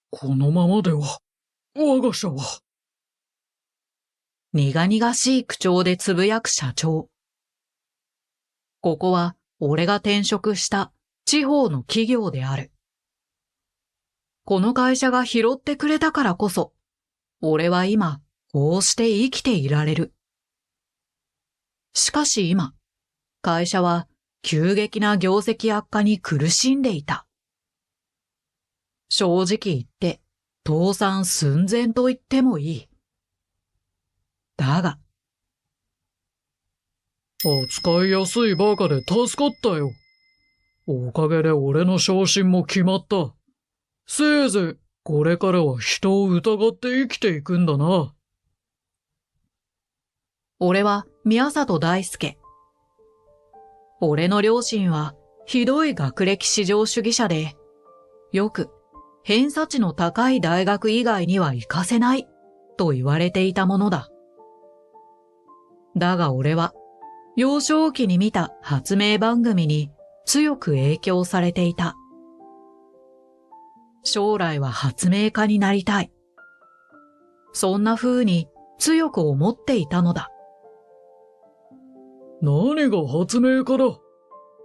このままでは、我が社は。苦々しい口調でつぶやく社長。ここは俺が転職した地方の企業である。この会社が拾ってくれたからこそ、俺は今、こうして生きていられる。しかし今、会社は急激な業績悪化に苦しんでいた。正直言って、倒産寸前と言ってもいい。だが、扱いやすいバカで助かったよ。おかげで俺の昇進も決まった。せいぜい、これからは人を疑って生きていくんだな。俺は宮里大輔。俺の両親はひどい学歴至上主義者で、よく偏差値の高い大学以外には行かせないと言われていたものだ。だが俺は幼少期に見た発明番組に強く影響されていた。将来は発明家になりたい。そんな風に強く思っていたのだ。何が発明家だ。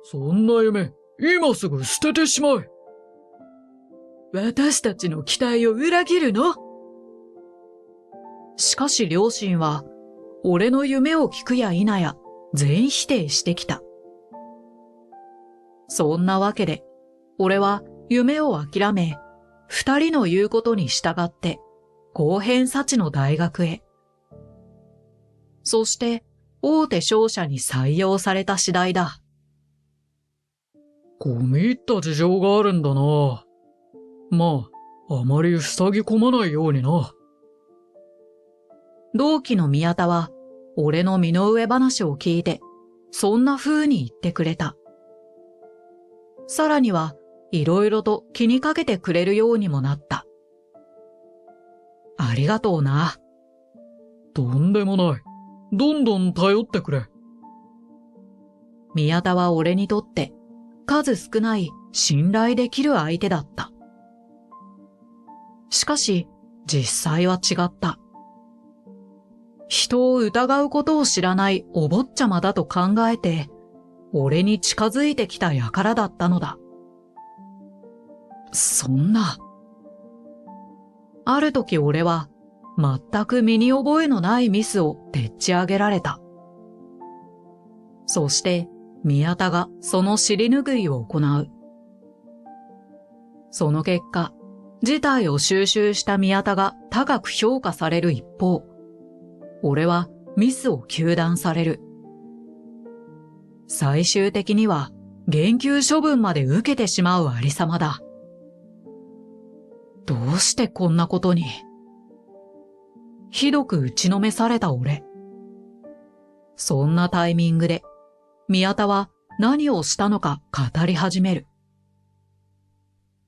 そんな夢、今すぐ捨ててしまえ。私たちの期待を裏切るの？しかし両親は、俺の夢を聞くや否や全否定してきた。そんなわけで、俺は夢を諦め、二人の言うことに従って高偏差値の大学へ。そして大手商社に採用された次第だ。込み入った事情があるんだな。まあ、あまり塞ぎ込まないようにな。同期の宮田は、俺の身の上話を聞いて、そんな風に言ってくれた。さらには、いろいろと気にかけてくれるようにもなった。ありがとうな。とんでもない。どんどん頼ってくれ。宮田は俺にとって、数少ない信頼できる相手だった。しかし、実際は違った。人を疑うことを知らないお坊ちゃまだと考えて、俺に近づいてきた輩だったのだ。そんな。ある時俺は、全く身に覚えのないミスをでっち上げられた。そして、宮田がその尻拭いを行う。その結果、事態を収集した宮田が高く評価される一方、俺はミスを糾弾される。最終的には減給処分まで受けてしまうありさまだ。どうしてこんなことに。ひどく打ちのめされた俺。そんなタイミングで宮田は何をしたのか語り始める。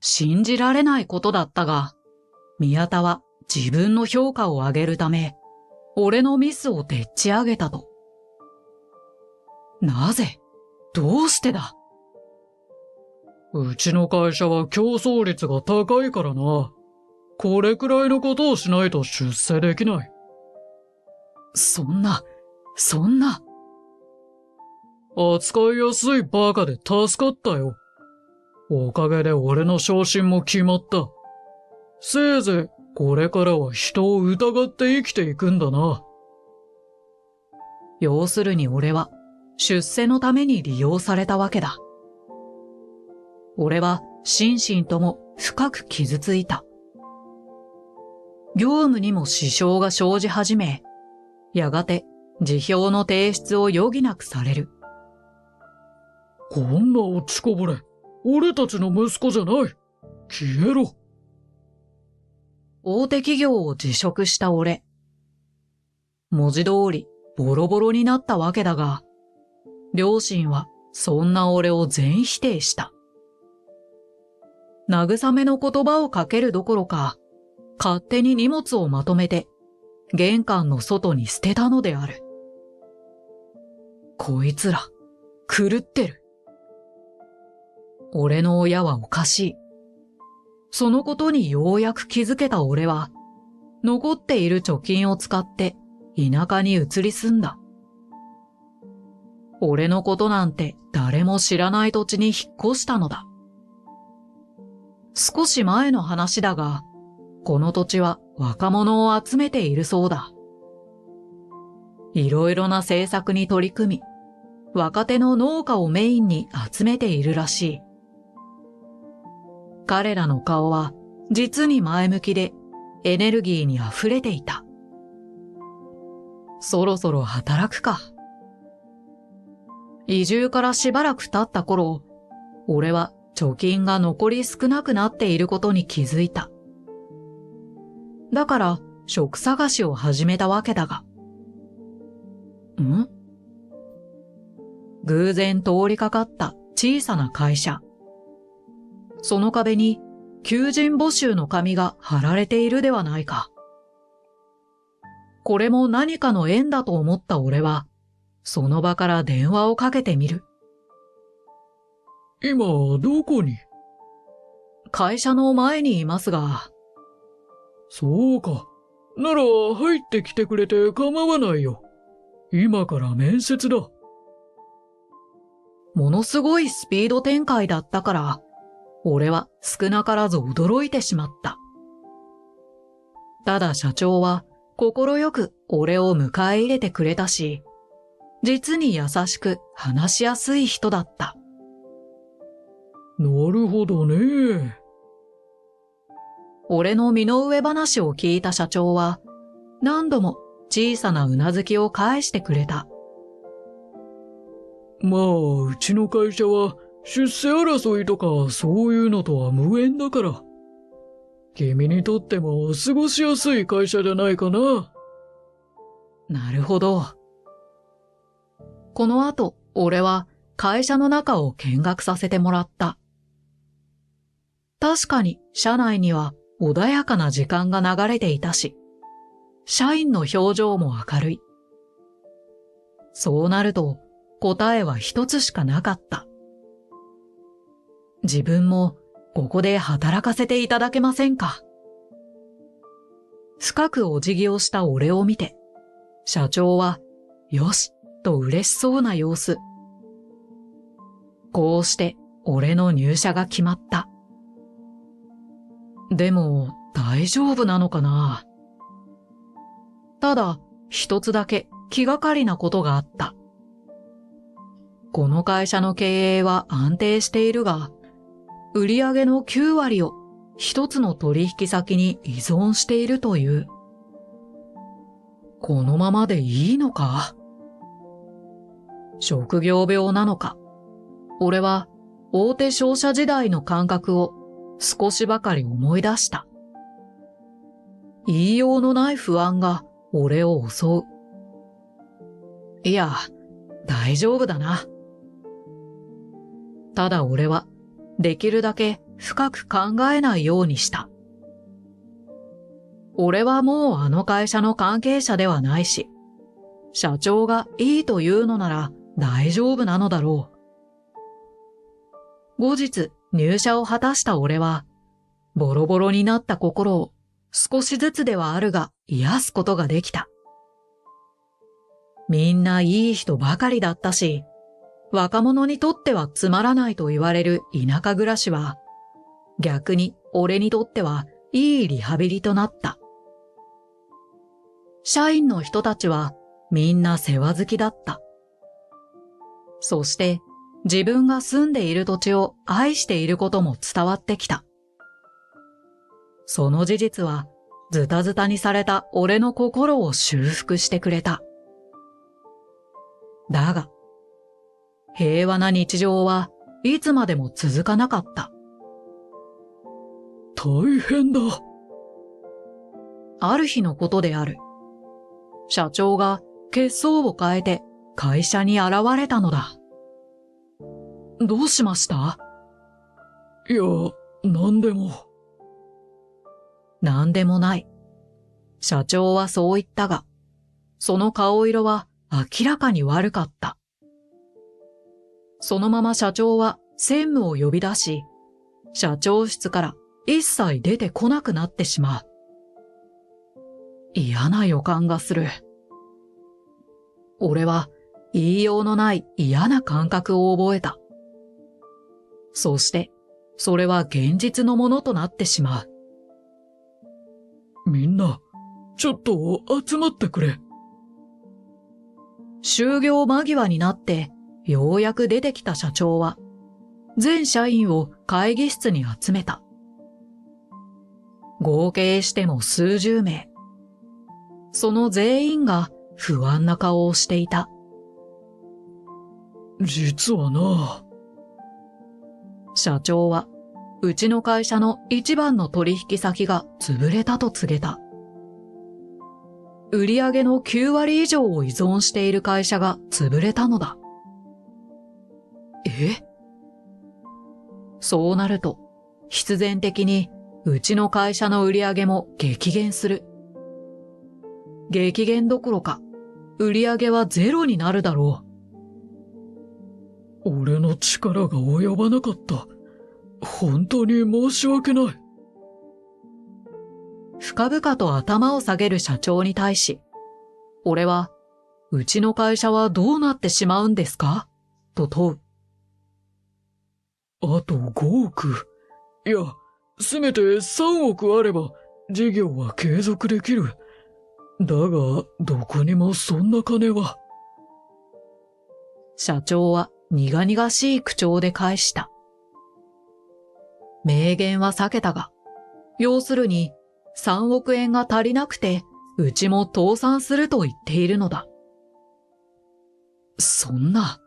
信じられないことだったが、宮田は自分の評価を上げるため、俺のミスをでっち上げたと。なぜ？どうしてだ？うちの会社は競争率が高いからな。これくらいのことをしないと出世できない。そんな。扱いやすいバカで助かったよ。おかげで俺の昇進も決まった。せいぜいこれからは人を疑って生きていくんだな。要するに俺は出世のために利用されたわけだ。俺は心身とも深く傷ついた。業務にも支障が生じ始め、やがて辞表の提出を余儀なくされる。こんな落ちこぼれ、俺たちの息子じゃない。消えろ。大手企業を辞職した俺。文字通りボロボロになったわけだが、両親はそんな俺を全否定した。慰めの言葉をかけるどころか、勝手に荷物をまとめて玄関の外に捨てたのである。こいつら、狂ってる。俺の親はおかしい。そのことにようやく気づけた俺は、残っている貯金を使って田舎に移り住んだ。俺のことなんて誰も知らない土地に引っ越したのだ。少し前の話だが、この土地は若者を集めているそうだ。いろいろな政策に取り組み、若手の農家をメインに集めているらしい。彼らの顔は実に前向きでエネルギーに溢れていた。そろそろ働くか。移住からしばらく経った頃、俺は貯金が残り少なくなっていることに気づいた。だから職探しを始めたわけだが。偶然通りかかった小さな会社。その壁に求人募集の紙が貼られているではないか。これも何かの縁だと思った俺は、その場から電話をかけてみる。今、どこに？会社の前にいますが。そうか。なら入ってきてくれて構わないよ。今から面接だ。ものすごいスピード展開だったから、俺は少なからず驚いてしまった。ただ社長は快く俺を迎え入れてくれたし、実に優しく話しやすい人だった。なるほどね。俺の身の上話を聞いた社長は、何度も小さなうなずきを返してくれた。まあ、うちの会社は出世争いとかそういうのとは無縁だから。君にとっても過ごしやすい会社じゃないかな。なるほど。この後、俺は会社の中を見学させてもらった。確かに社内には穏やかな時間が流れていたし、社員の表情も明るい。そうなると答えは一つしかなかった。自分もここで働かせていただけませんか。深くお辞儀をした俺を見て、社長はよしと嬉しそうな様子。こうして俺の入社が決まった。でも大丈夫なのかな。ただ一つだけ気がかりなことがあった。この会社の経営は安定しているが、売上の9割を一つの取引先に依存しているという。このままでいいのか？職業病なのか？俺は大手商社時代の感覚を少しばかり思い出した。言いようのない不安が俺を襲う。いや、大丈夫だな。ただ俺はできるだけ深く考えないようにした。俺はもうあの会社の関係者ではないし、社長がいいというのなら大丈夫なのだろう。後日入社を果たした俺は、ボロボロになった心を少しずつではあるが癒すことができた。みんないい人ばかりだったし、若者にとってはつまらないと言われる田舎暮らしは、逆に俺にとってはいいリハビリとなった。社員の人たちはみんな世話好きだった。そして自分が住んでいる土地を愛していることも伝わってきた。その事実はズタズタにされた俺の心を修復してくれた。だが、平和な日常はいつまでも続かなかった。大変だ。ある日のことである。社長が血相を変えて会社に現れたのだ。どうしました？いや、なんでも。なんでもない。社長はそう言ったが、その顔色は明らかに悪かった。そのまま社長は専務を呼び出し、社長室から一切出てこなくなってしまう。嫌な予感がする。俺は言いようのない嫌な感覚を覚えた。そして、それは現実のものとなってしまう。みんな、ちょっと集まってくれ。就業間際になって、ようやく出てきた社長は、全社員を会議室に集めた。合計しても数十名。その全員が不安な顔をしていた。実はな。社長は、うちの会社の一番の取引先が潰れたと告げた。売上の9割以上を依存している会社が潰れたのだ。そうなると、必然的にうちの会社の売上も激減する。激減どころか、売上はゼロになるだろう。俺の力が及ばなかった。本当に申し訳ない。深々と頭を下げる社長に対し、俺は、うちの会社はどうなってしまうんですかと問う。あと5億。いや、せめて3億あれば事業は継続できる。だが、どこにもそんな金は。社長は苦々しい口調で返した。明言は避けたが、要するに3億円が足りなくて、うちも倒産すると言っているのだ。そんな。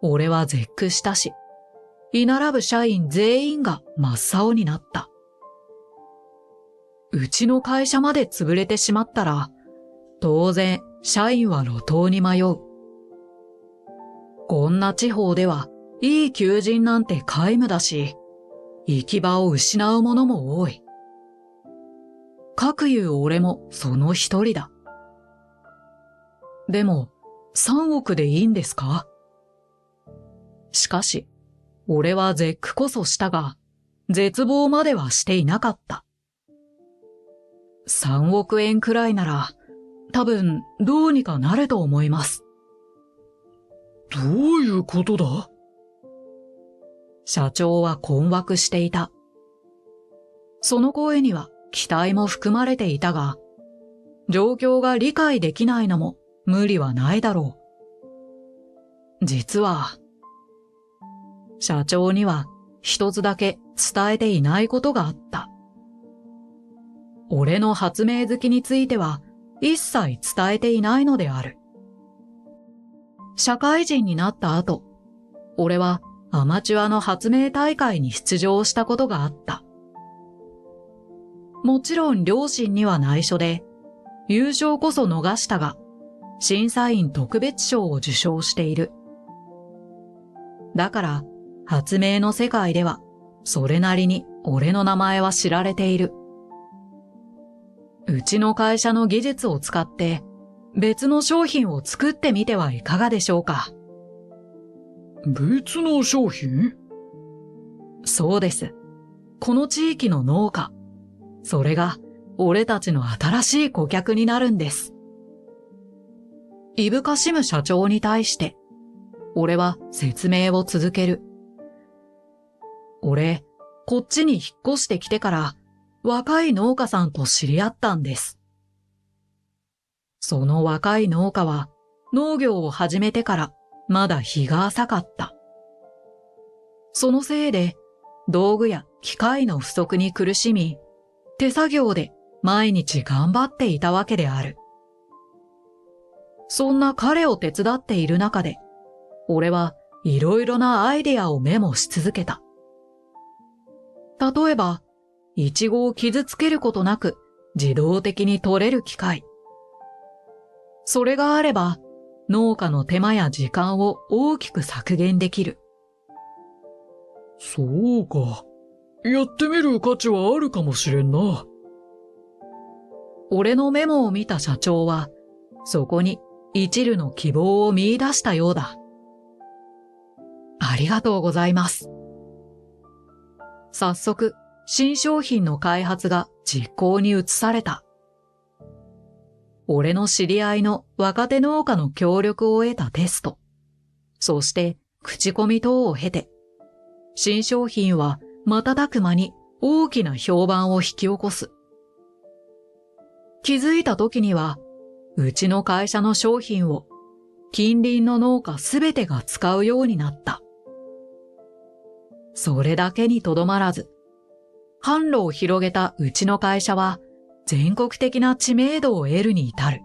俺は絶句したし、居並ぶ社員全員が真っ青になった。うちの会社まで潰れてしまったら、当然社員は路頭に迷う。こんな地方ではいい求人なんて皆無だし、行き場を失う者も多い。かくいう俺もその一人だ。でも、3億でいいんですか？しかし、俺は絶句こそしたが、絶望まではしていなかった。3億円くらいなら、多分どうにかなると思います。どういうことだ？社長は困惑していた。その声には期待も含まれていたが、状況が理解できないのも無理はないだろう。実は、社長には一つだけ伝えていないことがあった。俺の発明好きについては一切伝えていないのである。社会人になった後、俺はアマチュアの発明大会に出場したことがあった。もちろん両親には内緒で、優勝こそ逃したが、審査員特別賞を受賞している。だから、発明の世界では、それなりに俺の名前は知られている。うちの会社の技術を使って、別の商品を作ってみてはいかがでしょうか。別の商品？そうです。この地域の農家。それが俺たちの新しい顧客になるんです。いぶかしむ社長に対して、俺は説明を続ける。俺、こっちに引っ越してきてから若い農家さんと知り合ったんです。その若い農家は農業を始めてからまだ日が浅かった。そのせいで道具や機械の不足に苦しみ、手作業で毎日頑張っていたわけである。そんな彼を手伝っている中で、俺はいろいろなアイデアをメモし続けた。例えば、イチゴを傷つけることなく自動的に取れる機械。それがあれば、農家の手間や時間を大きく削減できる。そうか。やってみる価値はあるかもしれんな。俺のメモを見た社長は、そこに一縷の希望を見出したようだ。ありがとうございます。早速、新商品の開発が実行に移された。俺の知り合いの若手農家の協力を得たテスト、そして口コミ等を経て、新商品は瞬く間に大きな評判を引き起こす。気づいた時には、うちの会社の商品を近隣の農家すべてが使うようになった。それだけにとどまらず、販路を広げたうちの会社は全国的な知名度を得るに至る。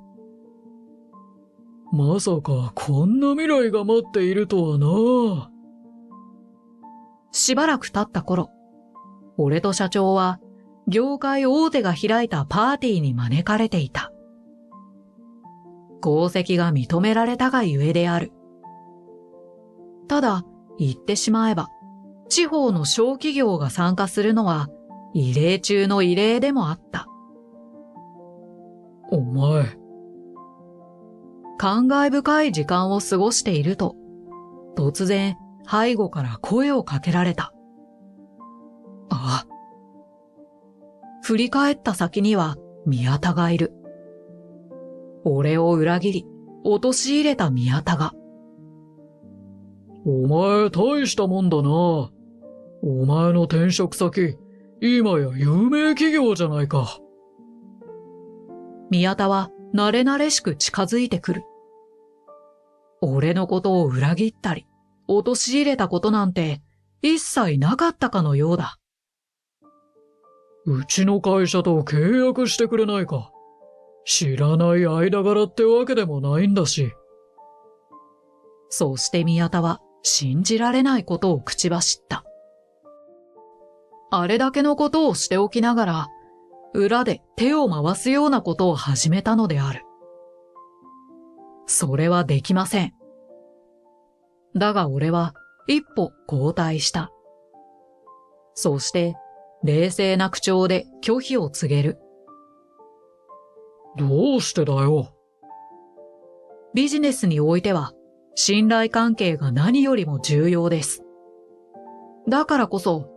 まさかこんな未来が待っているとはな。しばらく経った頃、俺と社長は業界大手が開いたパーティーに招かれていた。功績が認められたがゆえである。ただ、言ってしまえば、地方の小企業が参加するのは異例中の異例でもあった。お前。感慨深い時間を過ごしていると、突然背後から声をかけられた。あ。振り返った先には宮田がいる。俺を裏切り、陥れた宮田が。お前大したもんだな。お前の転職先、今や有名企業じゃないか。宮田は慣れ慣れしく近づいてくる。俺のことを裏切ったり、陥れたことなんて一切なかったかのようだ。うちの会社と契約してくれないか。知らない間柄ってわけでもないんだし。そして宮田は信じられないことを口走った。あれだけのことをしておきながら、裏で手を回すようなことを始めたのである。それはできません。だが俺は一歩後退した。そして冷静な口調で拒否を告げる。どうしてだよ。ビジネスにおいては信頼関係が何よりも重要です。だからこそ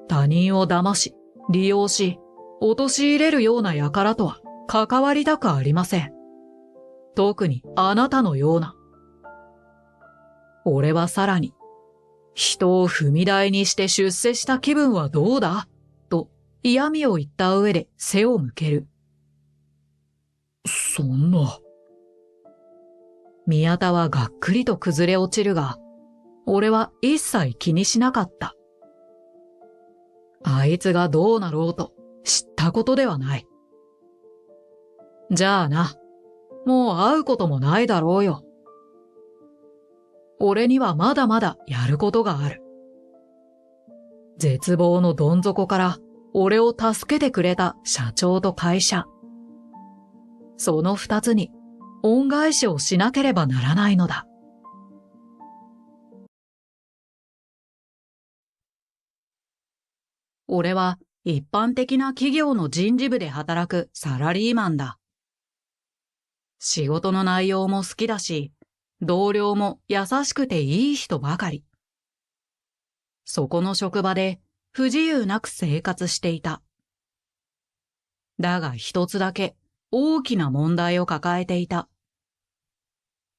他人を騙し、利用し、陥れるような輩とは関わりたくありません。特にあなたのような。俺はさらに、人を踏み台にして出世した気分はどうだと嫌味を言った上で背を向ける。そんな。宮田はがっくりと崩れ落ちるが、俺は一切気にしなかった。あいつがどうなろうと知ったことではない。じゃあな、もう会うこともないだろうよ。俺にはまだまだやることがある。絶望のどん底から俺を助けてくれた社長と会社。その二つに恩返しをしなければならないのだ。俺は一般的な企業の人事部で働くサラリーマンだ。仕事の内容も好きだし、同僚も優しくていい人ばかり。そこの職場で不自由なく生活していた。だが一つだけ大きな問題を抱えていた。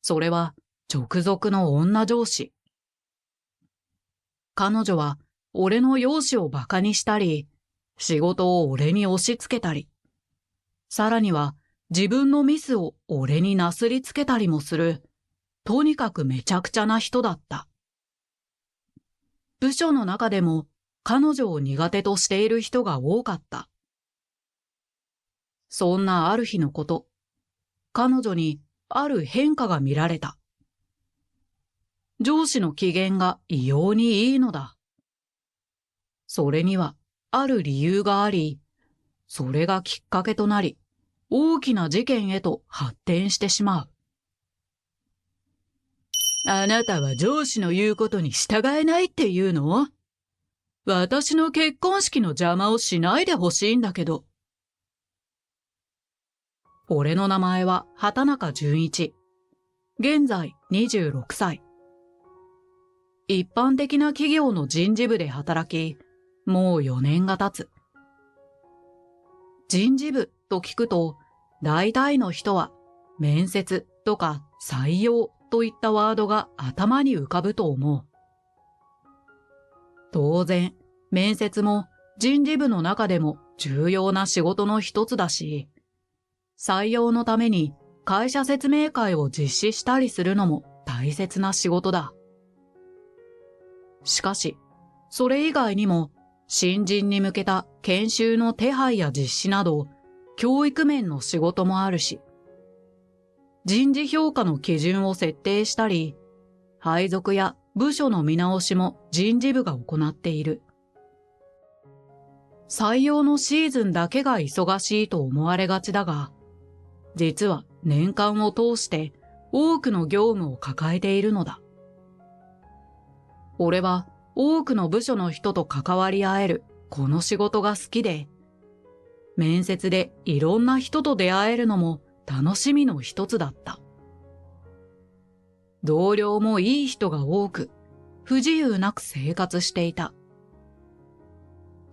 それは直属の女上司。彼女は俺の容姿を馬鹿にしたり、仕事を俺に押し付けたり、さらには自分のミスを俺になすりつけたりもする、とにかくめちゃくちゃな人だった。部署の中でも彼女を苦手としている人が多かった。そんなある日のこと、彼女にある変化が見られた。上司の機嫌が異様にいいのだ。それにはある理由があり、それがきっかけとなり、大きな事件へと発展してしまう。あなたは上司の言うことに従えないって言うの？私の結婚式の邪魔をしないでほしいんだけど。俺の名前は畑中淳一。現在26歳。一般的な企業の人事部で働き、もう4年が経つ。人事部と聞くと、大体の人は面接とか採用といったワードが頭に浮かぶと思う。当然、面接も人事部の中でも重要な仕事の一つだし、採用のために会社説明会を実施したりするのも大切な仕事だ。しかし、それ以外にも新人に向けた研修の手配や実施など、教育面の仕事もあるし、人事評価の基準を設定したり、配属や部署の見直しも人事部が行っている。採用のシーズンだけが忙しいと思われがちだが、実は年間を通して多くの業務を抱えているのだ。俺は多くの部署の人と関わり合えるこの仕事が好きで、面接でいろんな人と出会えるのも楽しみの一つだった。同僚もいい人が多く、不自由なく生活していた。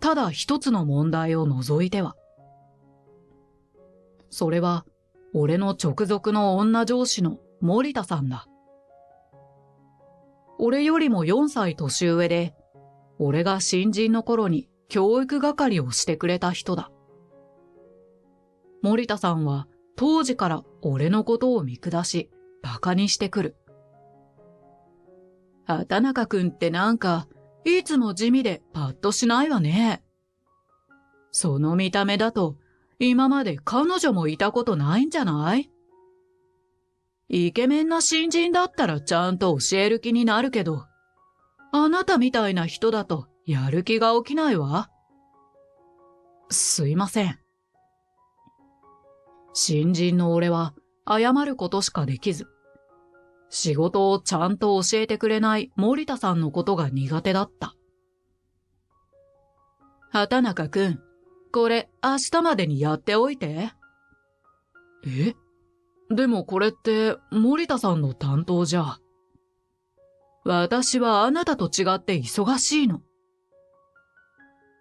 ただ一つの問題を除いては。それは、俺の直属の女上司の森田さんだ。俺よりも4歳年上で、俺が新人の頃に教育係をしてくれた人だ。森田さんは当時から俺のことを見下し、馬鹿にしてくる。畑中くんってなんか、いつも地味でパッとしないわね。その見た目だと、今まで彼女もいたことないんじゃない？イケメンな新人だったらちゃんと教える気になるけど、あなたみたいな人だとやる気が起きないわ。すいません。新人の俺は謝ることしかできず、仕事をちゃんと教えてくれない森田さんのことが苦手だった。畑中くん、これ明日までにやっておいて。え？でもこれって森田さんの担当じゃ。私はあなたと違って忙しいの。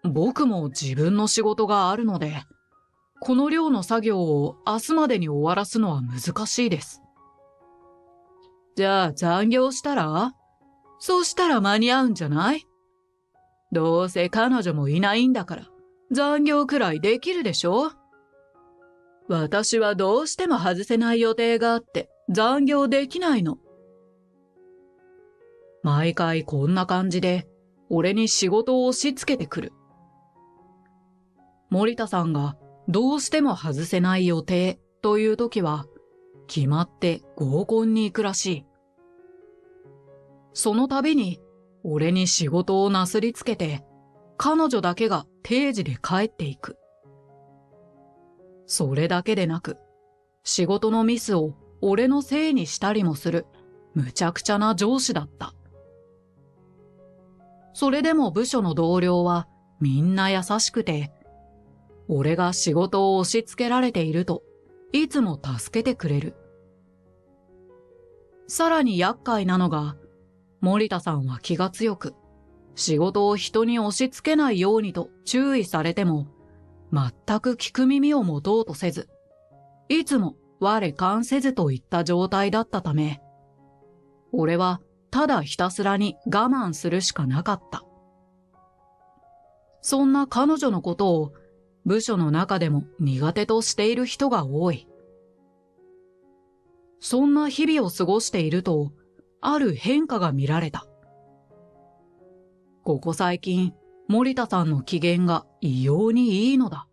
僕も自分の仕事があるので、この量の作業を明日までに終わらすのは難しいです。じゃあ残業したら？そうしたら間に合うんじゃない？どうせ彼女もいないんだから、残業くらいできるでしょ？私はどうしても外せない予定があって残業できないの。毎回こんな感じで俺に仕事を押し付けてくる。森田さんがどうしても外せない予定という時は決まって合コンに行くらしい。その度に俺に仕事をなすりつけて彼女だけが定時で帰っていく。それだけでなく、仕事のミスを俺のせいにしたりもするむちゃくちゃな上司だった。それでも部署の同僚はみんな優しくて、俺が仕事を押し付けられているといつも助けてくれる。さらに厄介なのが、森田さんは気が強く、仕事を人に押し付けないようにと注意されても、全く聞く耳を持とうとせず、いつも我関せずといった状態だったため、俺はただひたすらに我慢するしかなかった。そんな彼女のことを部署の中でも苦手としている人が多い。そんな日々を過ごしていると、ある変化が見られた。ここ最近、森田さんの機嫌が異様にいいのだ。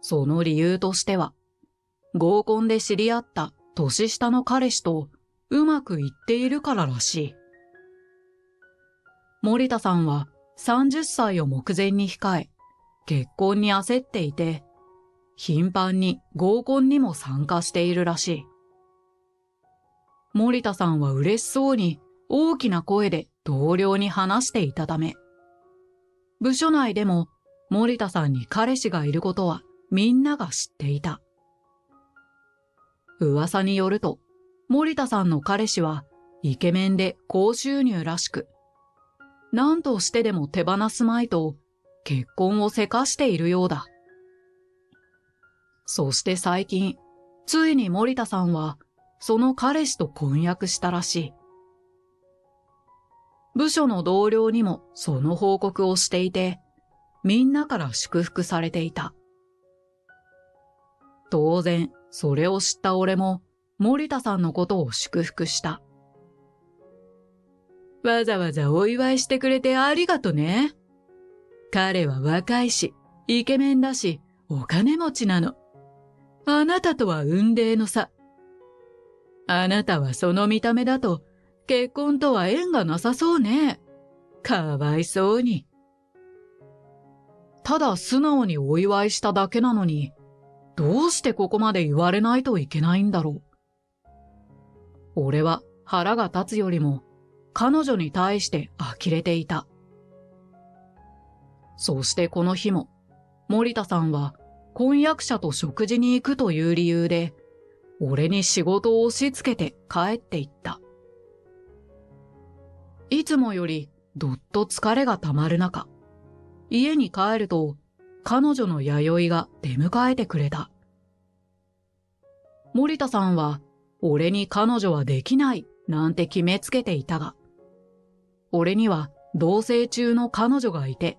その理由としては、合コンで知り合った年下の彼氏とうまくいっているかららしい。森田さんは30歳を目前に控え、結婚に焦っていて、頻繁に合コンにも参加しているらしい。森田さんは嬉しそうに大きな声で同僚に話していたため、部署内でも森田さんに彼氏がいることはみんなが知っていた。噂によると、森田さんの彼氏はイケメンで高収入らしく、何としてでも手放すまいと結婚をせかしているようだ。そして最近、ついに森田さんはその彼氏と婚約したらしい。部署の同僚にもその報告をしていて、みんなから祝福されていた。当然、それを知った俺も森田さんのことを祝福した。わざわざお祝いしてくれてありがとね。彼は若いし、イケメンだし、お金持ちなの。あなたとは雲泥の差。あなたはその見た目だと結婚とは縁がなさそうね。かわいそうに。ただ素直にお祝いしただけなのに、どうしてここまで言われないといけないんだろう。俺は腹が立つよりも彼女に対して呆れていた。そしてこの日も森田さんは婚約者と食事に行くという理由で俺に仕事を押し付けて帰っていった。いつもよりどっと疲れがたまる中、家に帰ると彼女の弥生が出迎えてくれた。森田さんは俺に彼女はできないなんて決めつけていたが、俺には同棲中の彼女がいて、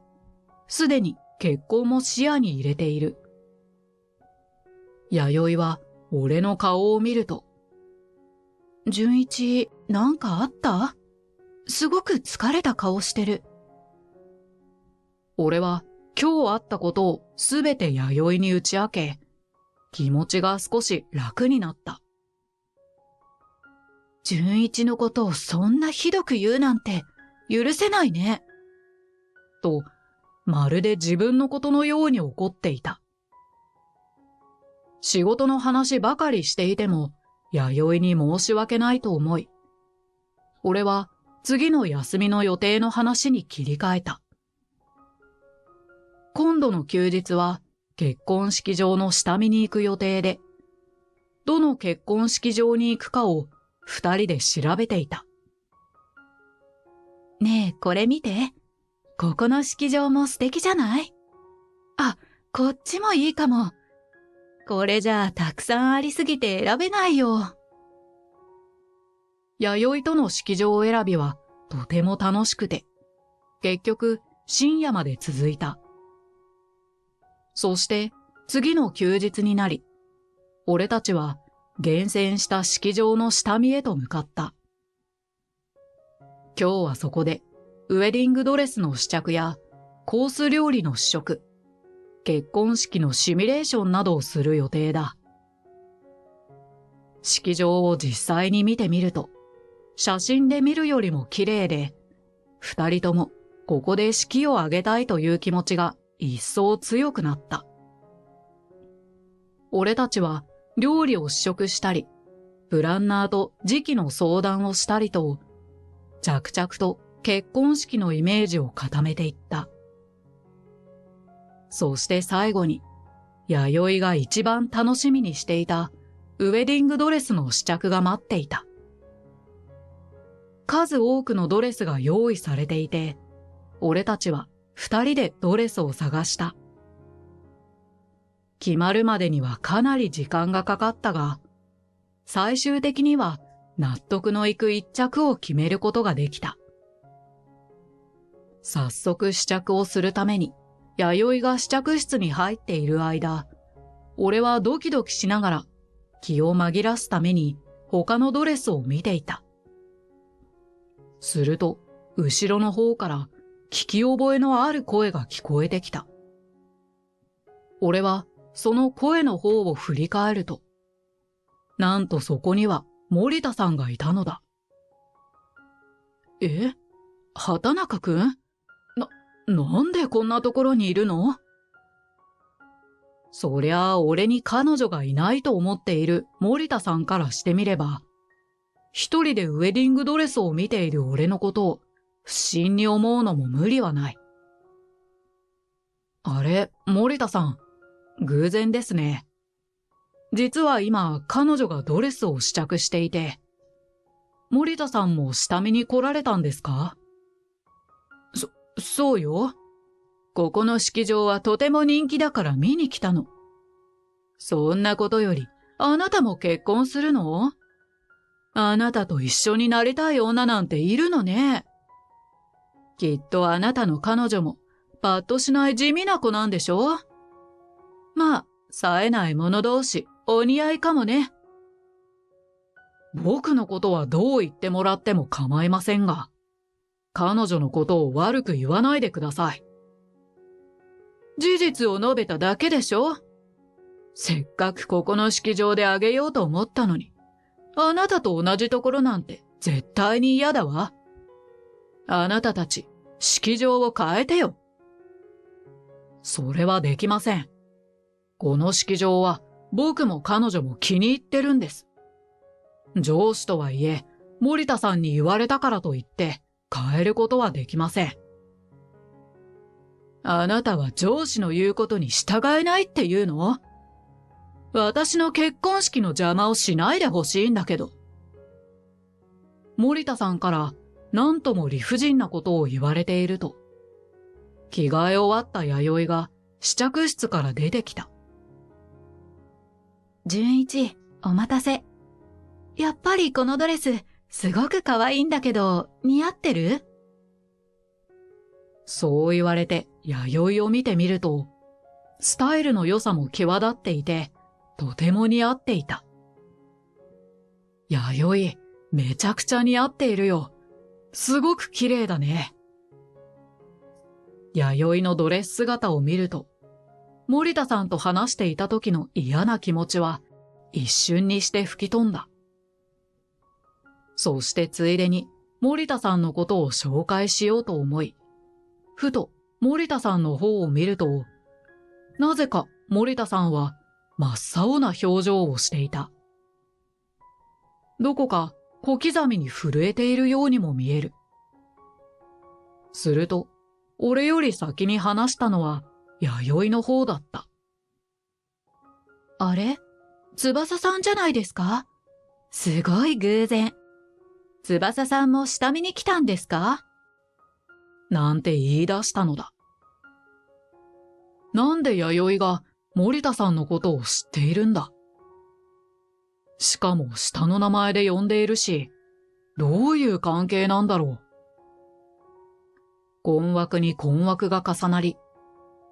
すでに結婚も視野に入れている。弥生は俺の顔を見ると、純一、なんかあった？すごく疲れた顔してる。俺は今日あったことをすべて弥生に打ち明け、気持ちが少し楽になった。純一のことをそんなひどく言うなんて許せないね。と、まるで自分のことのように怒っていた。仕事の話ばかりしていても、弥生に申し訳ないと思い、俺は次の休みの予定の話に切り替えた。今度の休日は結婚式場の下見に行く予定で、どの結婚式場に行くかを二人で調べていた。ねえ、これ見て。ここの式場も素敵じゃない？あ、こっちもいいかも。これじゃあたくさんありすぎて選べないよ。弥生との式場選びはとても楽しくて、結局深夜まで続いた。そして次の休日になり、俺たちは厳選した式場の下見へと向かった。今日はそこでウェディングドレスの試着やコース料理の試食、結婚式のシミュレーションなどをする予定だ。式場を実際に見てみると、写真で見るよりも綺麗で、二人ともここで式を挙げたいという気持ちが一層強くなった。俺たちは料理を試食したり、プランナーと時期の相談をしたりと、着々と結婚式のイメージを固めていった。そして最後に、弥生が一番楽しみにしていたウェディングドレスの試着が待っていた。数多くのドレスが用意されていて、俺たちは二人でドレスを探した。決まるまでにはかなり時間がかかったが、最終的には納得のいく一着を決めることができた。早速試着をするために、弥生が試着室に入っている間、俺はドキドキしながら気を紛らすために他のドレスを見ていた。すると、後ろの方から聞き覚えのある声が聞こえてきた。俺はその声の方を振り返ると、なんとそこには森田さんがいたのだ。え？畑中くん？なんでこんなところにいるの？そりゃあ俺に彼女がいないと思っている森田さんからしてみれば、一人でウェディングドレスを見ている俺のことを不審に思うのも無理はない。あれ、森田さん、偶然ですね。実は今彼女がドレスを試着していて、森田さんも下見に来られたんですか？そうよ。ここの式場はとても人気だから見に来たの。そんなことより、あなたも結婚するの？あなたと一緒になりたい女なんているのね。きっとあなたの彼女も、パッとしない地味な子なんでしょ？まあ、冴えない者同士、お似合いかもね。僕のことはどう言ってもらっても構いませんが、彼女のことを悪く言わないでください。事実を述べただけでしょ？せっかくここの式場であげようと思ったのに、あなたと同じところなんて絶対に嫌だわ。あなたたち、式場を変えてよ。それはできません。この式場は僕も彼女も気に入ってるんです。上司とはいえ、森田さんに言われたからといって変えることはできません。あなたは上司の言うことに従えないって言うの？私の結婚式の邪魔をしないでほしいんだけど。森田さんから何とも理不尽なことを言われていると、着替え終わった弥生が試着室から出てきた。純一、お待たせ。やっぱりこのドレス、すごく可愛いんだけど、似合ってる？そう言われて弥生を見てみると、スタイルの良さも際立っていて、とても似合っていた。弥生、めちゃくちゃ似合っているよ。すごく綺麗だね。弥生のドレス姿を見ると、森田さんと話していた時の嫌な気持ちは一瞬にして吹き飛んだ。そしてついでに森田さんのことを紹介しようと思い、ふと森田さんの方を見ると、なぜか森田さんは真っ青な表情をしていた。どこか小刻みに震えているようにも見える。すると、俺より先に話したのは弥生の方だった。あれ？翼さんじゃないですか？すごい偶然。翼さんも下見に来たんですか？なんて言い出したのだ。なんで弥生が森田さんのことを知っているんだ。しかも下の名前で呼んでいるし、どういう関係なんだろう。困惑に困惑が重なり、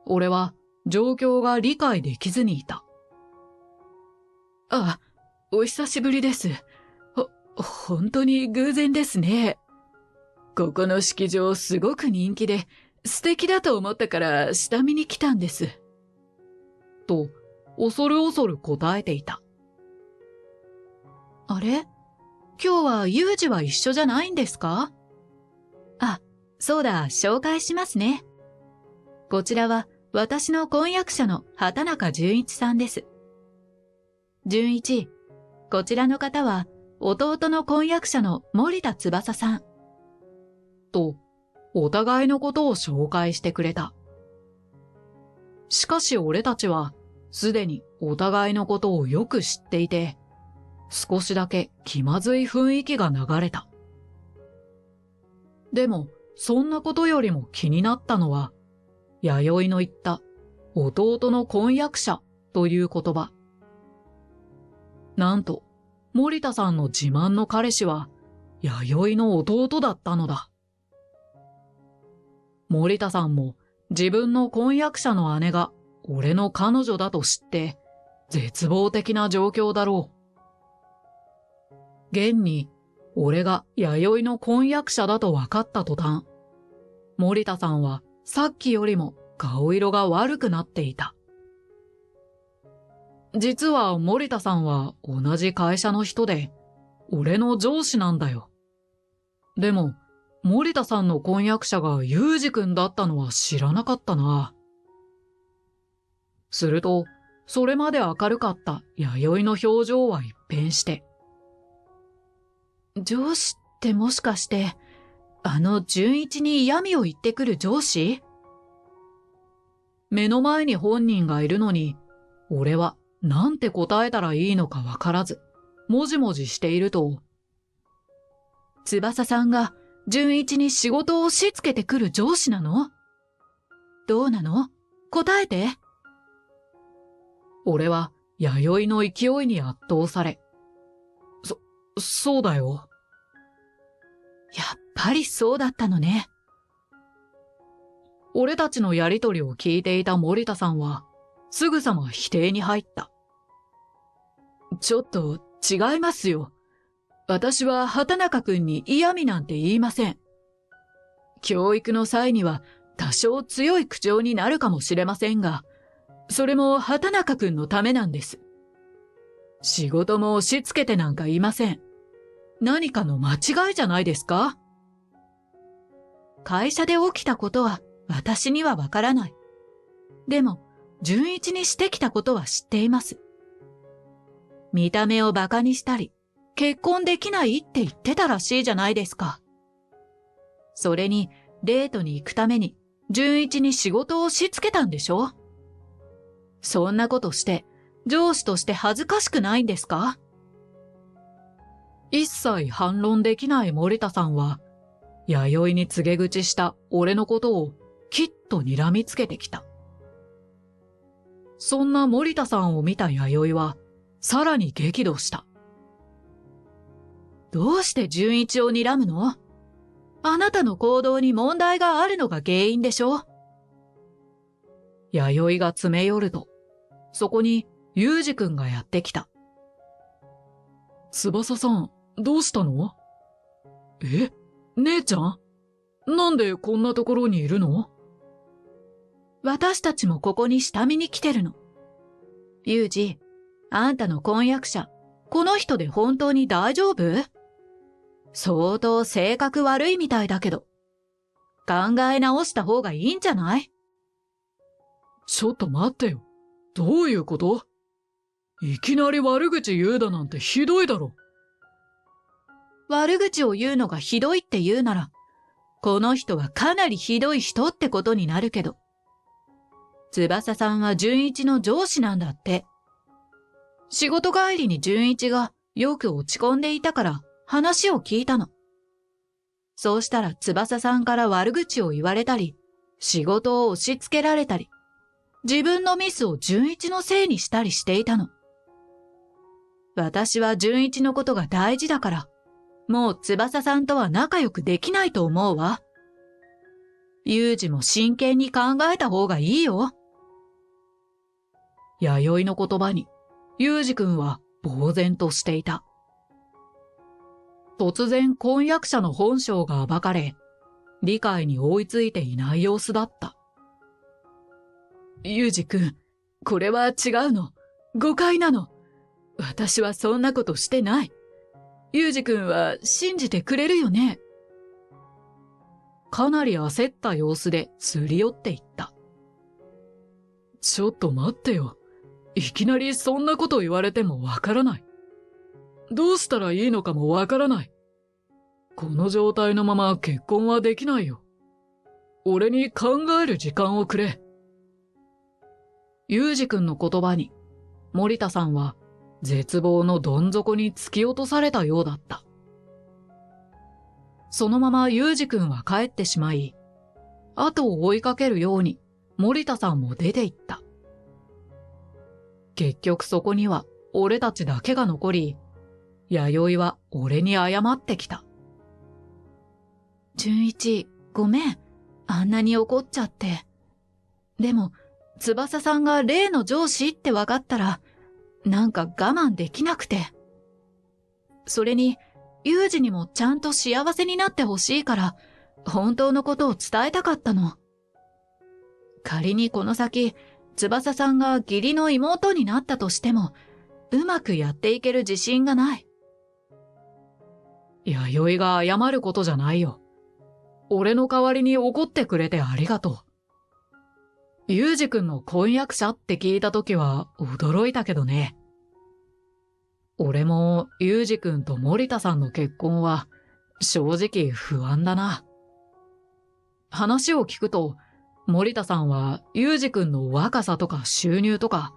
俺は状況が理解できずにいた。あ、お久しぶりです。本当に偶然ですね。ここの式場すごく人気で素敵だと思ったから下見に来たんです。と、恐る恐る答えていた。あれ？今日はユージは一緒じゃないんですか？あ、そうだ、紹介しますね。こちらは私の婚約者の畑中純一さんです。純一、こちらの方は弟の婚約者の森田翼さん。と、お互いのことを紹介してくれた。しかし俺たちはすでにお互いのことをよく知っていて、少しだけ気まずい雰囲気が流れた。でも、そんなことよりも気になったのは、弥生の言った弟の婚約者という言葉。なんと、森田さんの自慢の彼氏は、弥生の弟だったのだ。森田さんも自分の婚約者の姉が俺の彼女だと知って、絶望的な状況だろう。現に、俺が弥生の婚約者だと分かった途端、森田さんはさっきよりも顔色が悪くなっていた。実は森田さんは同じ会社の人で、俺の上司なんだよ。でも、森田さんの婚約者がユージ君だったのは知らなかったな。すると、それまで明るかった弥生の表情は一変して、上司ってもしかして、純一に嫌味を言ってくる上司？目の前に本人がいるのに、俺はなんて答えたらいいのかわからず、もじもじしていると、翼さんが純一に仕事を押し付けてくる上司なの？どうなの？答えて。俺は弥生の勢いに圧倒され、そうだよ。やっぱりそうだったのね。俺たちのやりとりを聞いていた森田さんは、すぐさま否定に入った。ちょっと違いますよ。私は畑中くんに嫌味なんて言いません。教育の際には多少強い口調になるかもしれませんが、それも畑中くんのためなんです。仕事も押し付けてなんかいません。何かの間違いじゃないですか？会社で起きたことは私にはわからない。でも、純一にしてきたことは知っています。見た目を馬鹿にしたり、結婚できないって言ってたらしいじゃないですか。それに、デートに行くために、純一に仕事を押し付けたんでしょ？そんなことして、上司として恥ずかしくないんですか？一切反論できない森田さんは、弥生に告げ口した俺のことをきっと睨みつけてきた。そんな森田さんを見た弥生は、さらに激怒した。どうして純一を睨むの？あなたの行動に問題があるのが原因でしょ？弥生が詰め寄ると、そこに裕二くんがやってきた。翼さん、どうしたの？え？姉ちゃん？なんでこんなところにいるの？私たちもここに下見に来てるの。裕二、あんたの婚約者、この人で本当に大丈夫？相当性格悪いみたいだけど。考え直した方がいいんじゃない？ちょっと待ってよ。どういうこと？いきなり悪口言うだなんてひどいだろ。悪口を言うのがひどいって言うなら、この人はかなりひどい人ってことになるけど。翼さんは純一の上司なんだって。仕事帰りに純一がよく落ち込んでいたから話を聞いたの。そうしたら翼さんから悪口を言われたり、仕事を押し付けられたり、自分のミスを純一のせいにしたりしていたの。私は純一のことが大事だから、もう翼さんとは仲良くできないと思うわ。裕二も真剣に考えた方がいいよ。弥生の言葉に、裕二くんは呆然としていた。突然婚約者の本性が暴かれ、理解に追いついていない様子だった。裕二くん、これは違うの。誤解なの。私はそんなことしてない。裕二くんは信じてくれるよね。かなり焦った様子ですり寄っていった。ちょっと待ってよ。いきなりそんなこと言われてもわからない。どうしたらいいのかもわからない。この状態のまま結婚はできないよ。俺に考える時間をくれ。裕二くんの言葉に、森田さんは絶望のどん底に突き落とされたようだった。そのまま裕二くんは帰ってしまい、後を追いかけるように森田さんも出て行った。結局そこには俺たちだけが残り、弥生は俺に謝ってきた。純一、ごめん。あんなに怒っちゃって。でも、翼さんが例の上司って分かったら、なんか我慢できなくて。それに、裕二にもちゃんと幸せになってほしいから、本当のことを伝えたかったの。仮にこの先、翼さんが義理の妹になったとしても、うまくやっていける自信がない。弥生が謝ることじゃないよ。俺の代わりに怒ってくれてありがとう。裕二くんの婚約者って聞いたときは驚いたけどね。俺も裕二くんと森田さんの結婚は正直不安だな。話を聞くと、森田さんは裕二くんの若さとか収入とか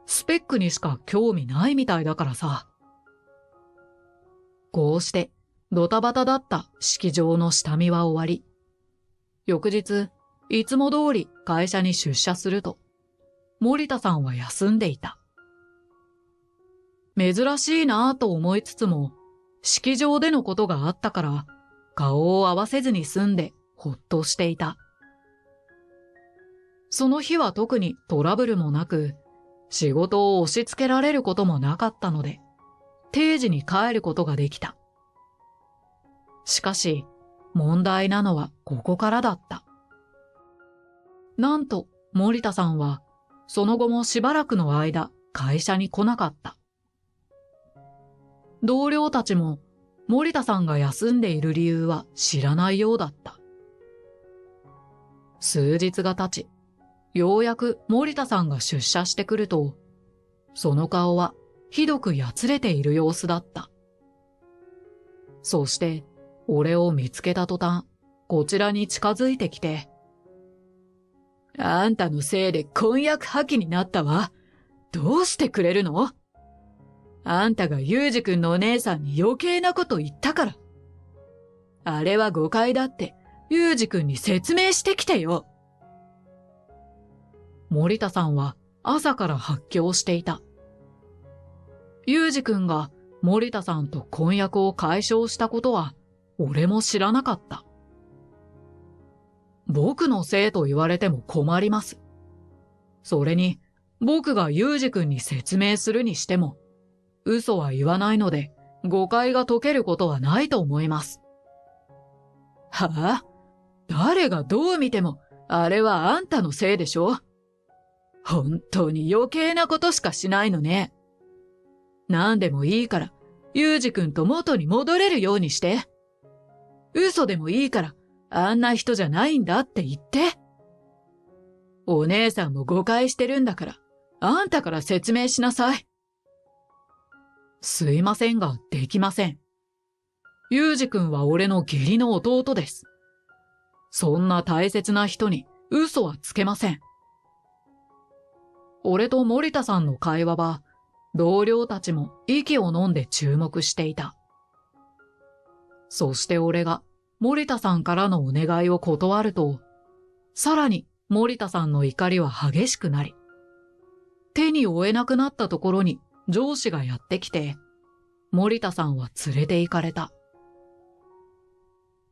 スペックにしか興味ないみたいだからさ。こうしてドタバタだった式場の下見は終わり、翌日、いつも通り会社に出社すると、森田さんは休んでいた。珍しいなぁと思いつつも、式場でのことがあったから、顔を合わせずに済んでほっとしていた。その日は特にトラブルもなく、仕事を押し付けられることもなかったので、定時に帰ることができた。しかし、問題なのはここからだった。なんと、森田さんは、その後もしばらくの間、会社に来なかった。同僚たちも、森田さんが休んでいる理由は知らないようだった。数日が経ち、ようやく森田さんが出社してくると、その顔はひどくやつれている様子だった。そして、俺を見つけた途端、こちらに近づいてきて、あんたのせいで婚約破棄になったわ。どうしてくれるの？あんたがユージ君のお姉さんに余計なこと言ったから。あれは誤解だって、ユージ君に説明してきてよ。森田さんは朝から発狂していた。ユージ君が森田さんと婚約を解消したことは、俺も知らなかった。僕のせいと言われても困ります。それに、僕がユージ君に説明するにしても、嘘は言わないので、誤解が解けることはないと思います。はあ？誰がどう見ても、あれはあんたのせいでしょ？本当に余計なことしかしないのね。何でもいいから、ユージ君と元に戻れるようにして。嘘でもいいから、あんな人じゃないんだって言って。お姉さんも誤解してるんだから、あんたから説明しなさい。すいませんが、できません。ユージ君は俺の義理の弟です。そんな大切な人に嘘はつけません。俺と森田さんの会話は、同僚たちも息を飲んで注目していた。そして俺が森田さんからのお願いを断ると、さらに森田さんの怒りは激しくなり、手に負えなくなったところに上司がやってきて、森田さんは連れて行かれた。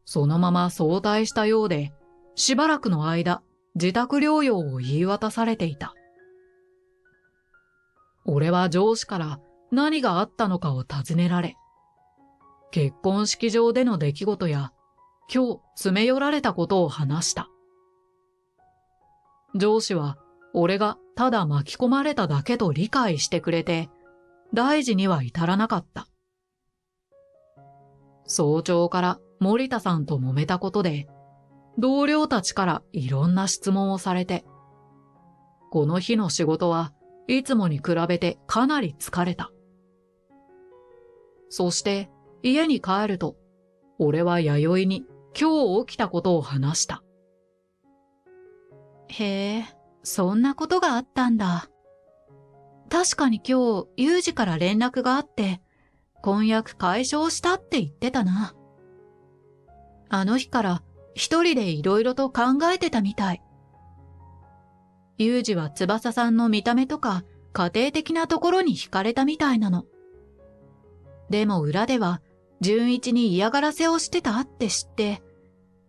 そのまま早退したようで、しばらくの間、自宅療養を言い渡されていた。俺は上司から何があったのかを尋ねられ、結婚式場での出来事や、今日詰め寄られたことを話した。上司は、俺がただ巻き込まれただけと理解してくれて、大事には至らなかった。早朝から森田さんと揉めたことで、同僚たちからいろんな質問をされて、この日の仕事はいつもに比べてかなり疲れた。そして家に帰ると、俺は弥生に今日起きたことを話した。へえ、そんなことがあったんだ。確かに今日、ユージから連絡があって、婚約解消したって言ってたな。あの日から一人でいろいろと考えてたみたい。ユージは翼さんの見た目とか家庭的なところに惹かれたみたいなの。でも裏では純一に嫌がらせをしてたって知って、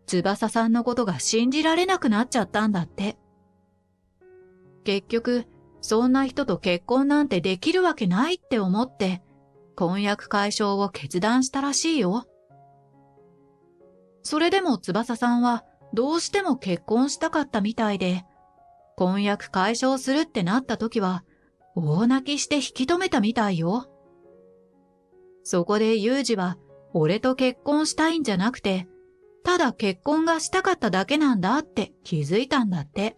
翼さんのことが信じられなくなっちゃったんだって。結局、そんな人と結婚なんてできるわけないって思って、婚約解消を決断したらしいよ。それでも翼さんはどうしても結婚したかったみたいで、婚約解消するってなった時は、大泣きして引き止めたみたいよ。そこでユージは、俺と結婚したいんじゃなくて、ただ結婚がしたかっただけなんだって気づいたんだって。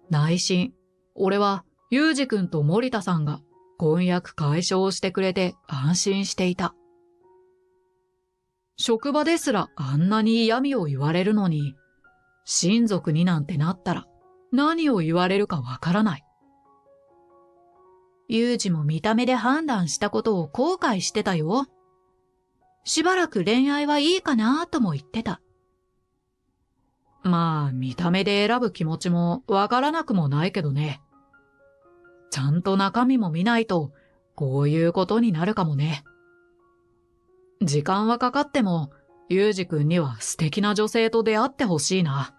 内心、俺はユージ君と森田さんが婚約解消してくれて安心していた。職場ですらあんなに嫌味を言われるのに、親族になんてなったら何を言われるかわからない。ユージも見た目で判断したことを後悔してたよ。しばらく恋愛はいいかなとも言ってた。まあ、見た目で選ぶ気持ちもわからなくもないけどね。ちゃんと中身も見ないと、こういうことになるかもね。時間はかかっても、ユージ君には素敵な女性と出会ってほしいな。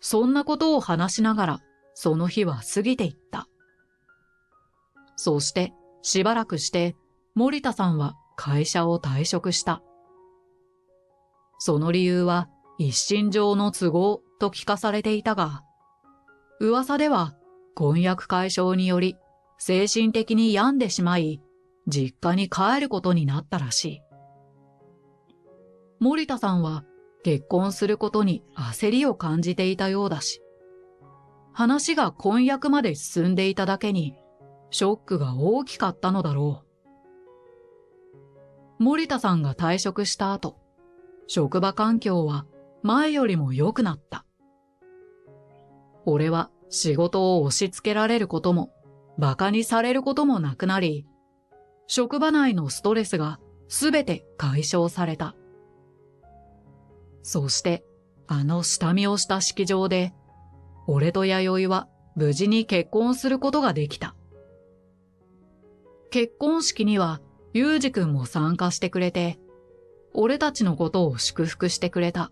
そんなことを話しながら、その日は過ぎていった。そして、しばらくして、森田さんは会社を退職した。その理由は、一身上の都合と聞かされていたが、噂では婚約解消により精神的に病んでしまい、実家に帰ることになったらしい。森田さんは結婚することに焦りを感じていたようだし、話が婚約まで進んでいただけにショックが大きかったのだろう。森田さんが退職した後、職場環境は前よりも良くなった。俺は仕事を押し付けられることも、馬鹿にされることもなくなり、職場内のストレスがすべて解消された。そして、あの下見をした式場で、俺と弥生は無事に結婚することができた。結婚式には、ユージ君も参加してくれて、俺たちのことを祝福してくれた。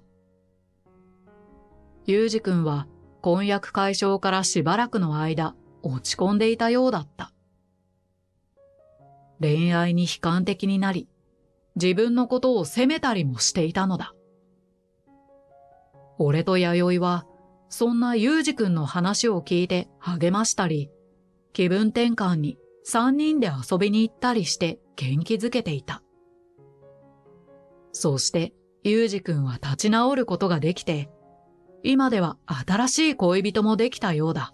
ユージ君は婚約解消からしばらくの間落ち込んでいたようだった。恋愛に悲観的になり、自分のことを責めたりもしていたのだ。俺と弥生はそんなユージ君の話を聞いて励ましたり、気分転換に3人で遊びに行ったりして元気づけていた。そしてユージ君は立ち直ることができて、今では新しい恋人もできたようだ。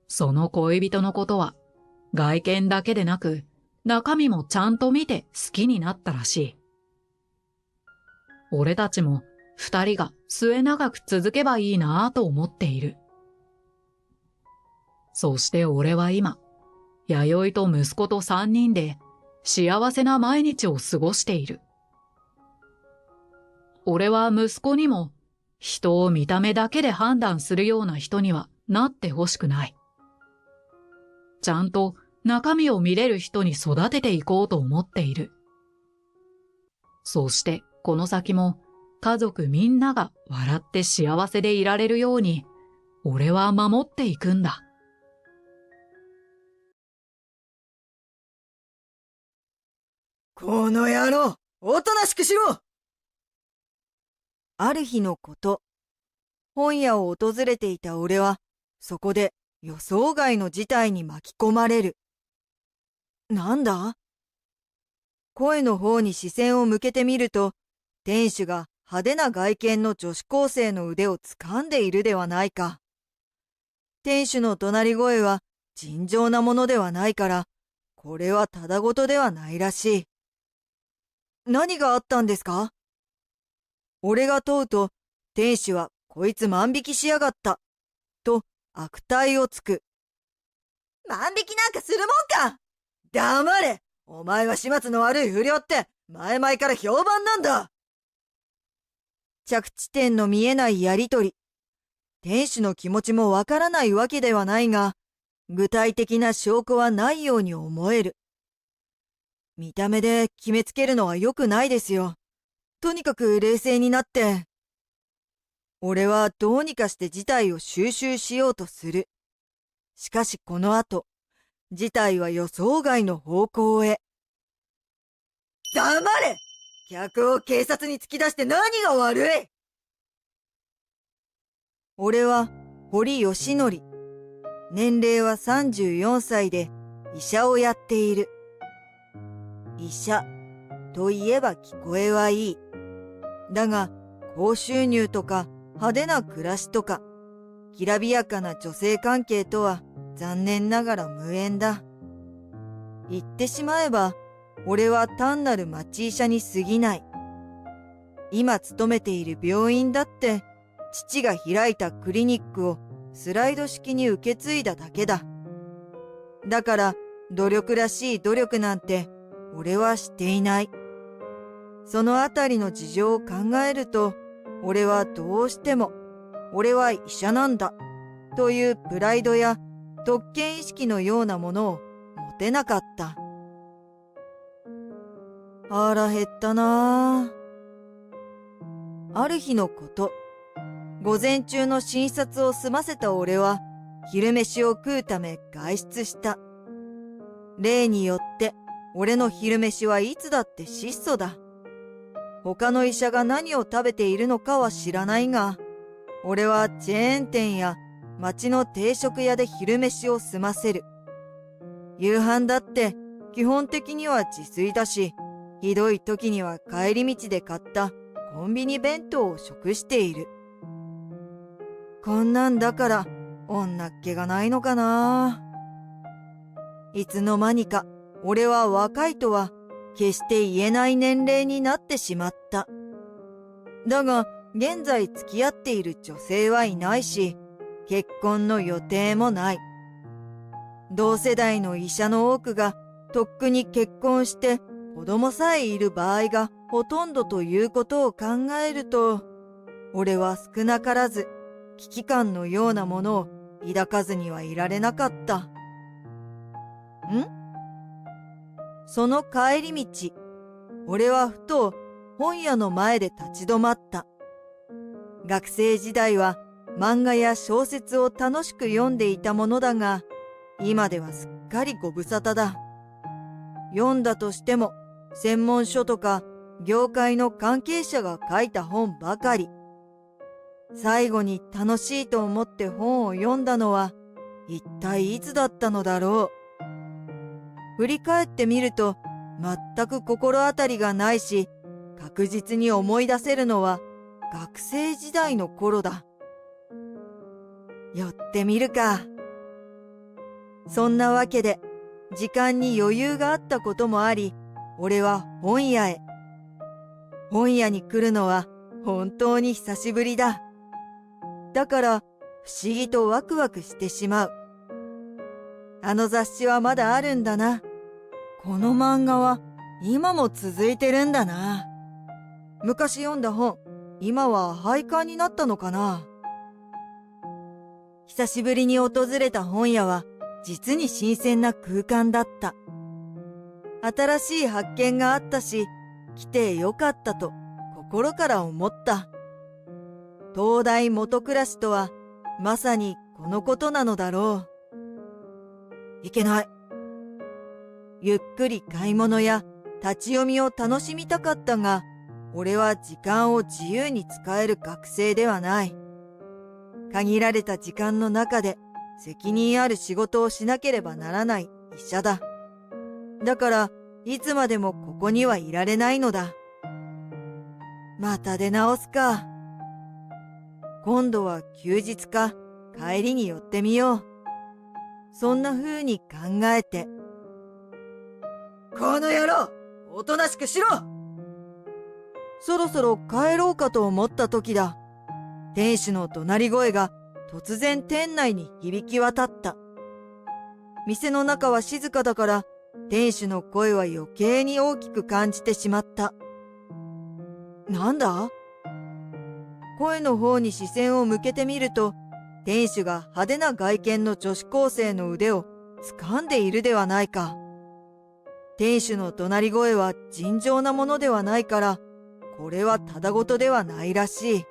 その恋人のことは外見だけでなく中身もちゃんと見て好きになったらしい。俺たちも二人が末永く続けばいいなぁと思っている。そして俺は今、弥生と息子と3人で幸せな毎日を過ごしている。俺は息子にも人を見た目だけで判断するような人にはなってほしくない。ちゃんと中身を見れる人に育てていこうと思っている。そしてこの先も家族みんなが笑って幸せでいられるように、俺は守っていくんだ。この野郎、おとなしくしろ！ある日のこと、本屋を訪れていた俺は、そこで予想外の事態に巻き込まれる。なんだ？声の方に視線を向けてみると、店主が派手な外見の女子高生の腕を掴んでいるではないか。店主の怒鳴り声は尋常なものではないから、これはただごとではないらしい。何があったんですか？俺が問うと、店主はこいつ万引きしやがった、と悪態をつく。万引きなんかするもんか！黙れ！お前は始末の悪い不良って前々から評判なんだ。着地点の見えないやりとり。店主の気持ちもわからないわけではないが、具体的な証拠はないように思える。見た目で決めつけるのは良くないですよ。とにかく冷静になって。俺はどうにかして事態を収拾しようとする。しかしこの後、事態は予想外の方向へ。黙れ！客を警察に突き出して何が悪い！俺は堀義則。年齢は34歳で医者をやっている。医者といえば聞こえはいい。だが高収入とか派手な暮らしとかきらびやかな女性関係とは残念ながら無縁だ。言ってしまえば俺は単なる町医者に過ぎない。今勤めている病院だって父が開いたクリニックをスライド式に受け継いだだけだ。だから努力らしい努力なんて俺はしていない。そのあたりの事情を考えると、俺はどうしても、俺は医者なんだ、というプライドや特権意識のようなものを持てなかった。腹減ったなあ。ある日のこと、午前中の診察を済ませた俺は、昼飯を食うため外出した。例によって、俺の昼飯はいつだって質素だ。他の医者が何を食べているのかは知らないが、俺はチェーン店や町の定食屋で昼飯を済ませる。夕飯だって基本的には自炊だし、ひどい時には帰り道で買ったコンビニ弁当を食している。こんなんだから女っ気がないのかな。いつの間にか俺は若いとは決して言えない年齢になってしまった。だが現在付き合っている女性はいないし、結婚の予定もない。同世代の医者の多くがとっくに結婚して子供さえいる場合がほとんどということを考えると、俺は少なからず危機感のようなものを抱かずにはいられなかった。その帰り道、俺はふと本屋の前で立ち止まった。学生時代は漫画や小説を楽しく読んでいたものだが、今ではすっかりご無沙汰だ。読んだとしても、専門書とか業界の関係者が書いた本ばかり。最後に楽しいと思って本を読んだのは、一体いつだったのだろう。振り返ってみると、全く心当たりがないし、確実に思い出せるのは学生時代の頃だ。寄ってみるか。そんなわけで、時間に余裕があったこともあり、俺は本屋へ。本屋に来るのは本当に久しぶりだ。だから不思議とワクワクしてしまう。あの雑誌はまだあるんだな。この漫画は今も続いてるんだな。昔読んだ本、今は廃刊になったのかな。久しぶりに訪れた本屋は実に新鮮な空間だった。新しい発見があったし、来てよかったと心から思った。東大元暮らしとはまさにこのことなのだろう。いけない。ゆっくり買い物や立ち読みを楽しみたかったが、俺は時間を自由に使える学生ではない。限られた時間の中で責任ある仕事をしなければならない医者だ。だから、いつまでもここにはいられないのだ。また出直すか。今度は休日か帰りに寄ってみよう。そんな風に考えて。この野郎、おとなしくしろ！そろそろ帰ろうかと思った時だ。店主の怒鳴り声が突然店内に響き渡った。店の中は静かだから、店主の声は余計に大きく感じてしまった。なんだ？声の方に視線を向けてみると、店主が派手な外見の女子高生の腕を掴んでいるではないか。店主の怒鳴り声は尋常なものではないから、これはただごとではないらしい。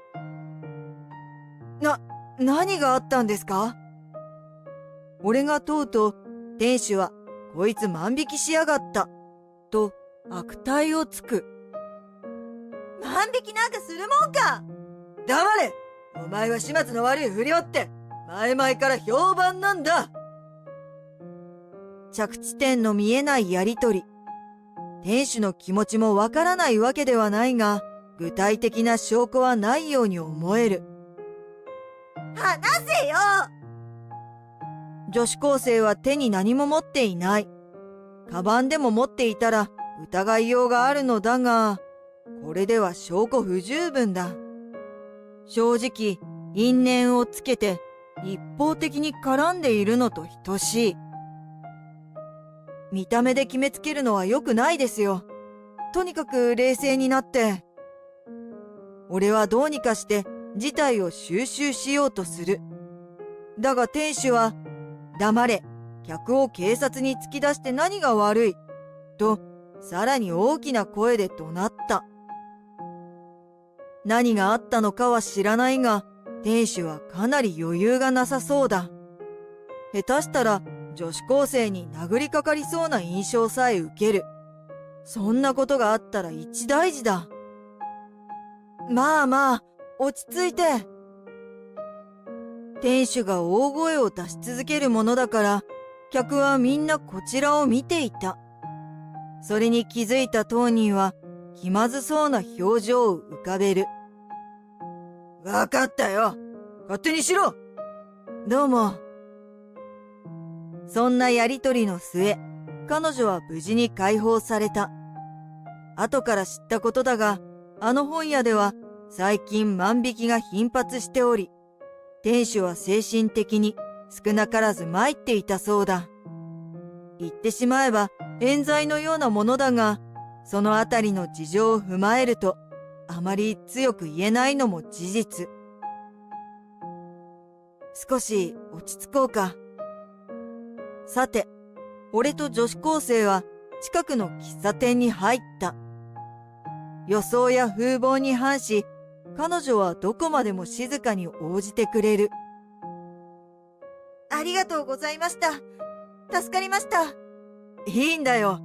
何があったんですか？俺が問うと、店主は、こいつ万引きしやがった、と悪態をつく。万引きなんかするもんか！黙れ！お前は始末の悪い不良って、前々から評判なんだ！着地点の見えないやりとり。店主の気持ちもわからないわけではないが、具体的な証拠はないように思える。話せよ！女子高生は手に何も持っていない。カバンでも持っていたら疑いようがあるのだが、これでは証拠不十分だ。正直、因縁をつけて一方的に絡んでいるのと等しい。見た目で決めつけるのは良くないですよ。とにかく冷静になって。俺はどうにかして事態を収拾しようとする。だが店主は、黙れ、客を警察に突き出して何が悪い、とさらに大きな声で怒鳴った。何があったのかは知らないが、店主はかなり余裕がなさそうだ。下手したら女子高生に殴りかかりそうな印象さえ受ける。そんなことがあったら一大事だ。まあまあ、落ち着いて。店主が大声を出し続けるものだから、客はみんなこちらを見ていた。それに気づいた当人は気まずそうな表情を浮かべる。わかったよ。勝手にしろ。どうも。そんなやりとりの末、彼女は無事に解放された。後から知ったことだが、あの本屋では最近万引きが頻発しており、店主は精神的に少なからず参っていたそうだ。言ってしまえば冤罪のようなものだが、そのあたりの事情を踏まえると、あまり強く言えないのも事実。少し落ち着こうか。さて、俺と女子高生は近くの喫茶店に入った。予想や風貌に反し、彼女はどこまでも静かに応じてくれる。ありがとうございました。助かりました。いいんだよ。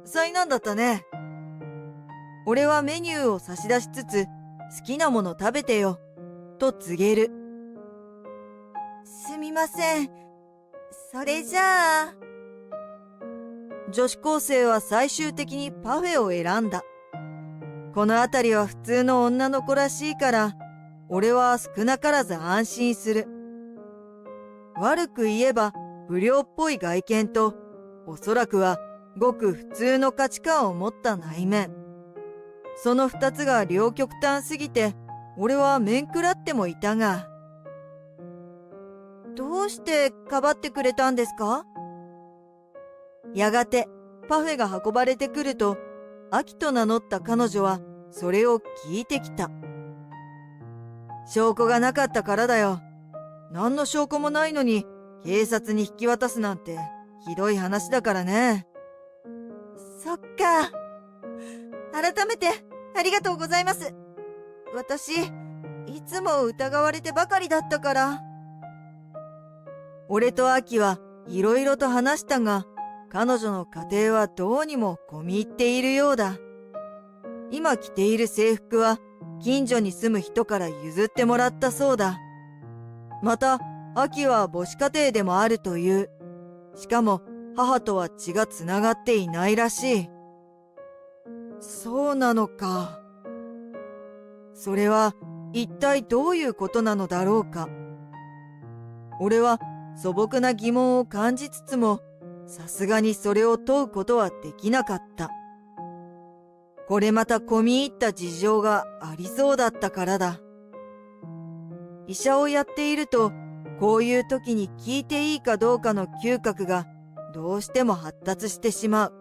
災難だったね。俺はメニューを差し出しつつ、好きなもの食べてよ、と告げる。すみません。それじゃあ。女子高生は最終的にパフェを選んだ。このあたりは普通の女の子らしいから、俺は少なからず安心する。悪く言えば不良っぽい外見と、おそらくはごく普通の価値観を持った内面。その二つが両極端すぎて、俺は面食らってもいたが。どうしてかばってくれたんですか？やがてパフェが運ばれてくると、アキと名乗った彼女はそれを聞いてきた。証拠がなかったからだよ。何の証拠もないのに警察に引き渡すなんてひどい話だからね。そっか。改めてありがとうございます。私、いつも疑われてばかりだったから。俺とアキはいろいろと話したが、彼女の家庭はどうにも込み入っているようだ。今着ている制服は近所に住む人から譲ってもらったそうだ。また、アキは母子家庭でもあるという。しかも母とは血がつながっていないらしい。そうなのか。それは一体どういうことなのだろうか。俺は素朴な疑問を感じつつも、さすがにそれを問うことはできなかった。これまた込み入った事情がありそうだったからだ。医者をやっていると、こういう時に聞いていいかどうかの嗅覚がどうしても発達してしまう。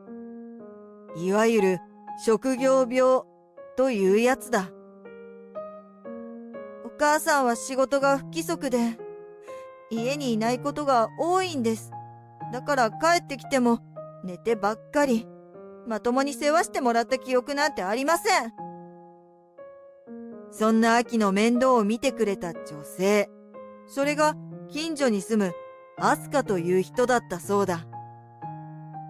いわゆる職業病というやつだ。お母さんは仕事が不規則で、家にいないことが多いんです。だから帰ってきても寝てばっかり。まともに世話してもらった記憶なんてありません。そんな秋の面倒を見てくれた女性。それが近所に住むアスカという人だったそうだ。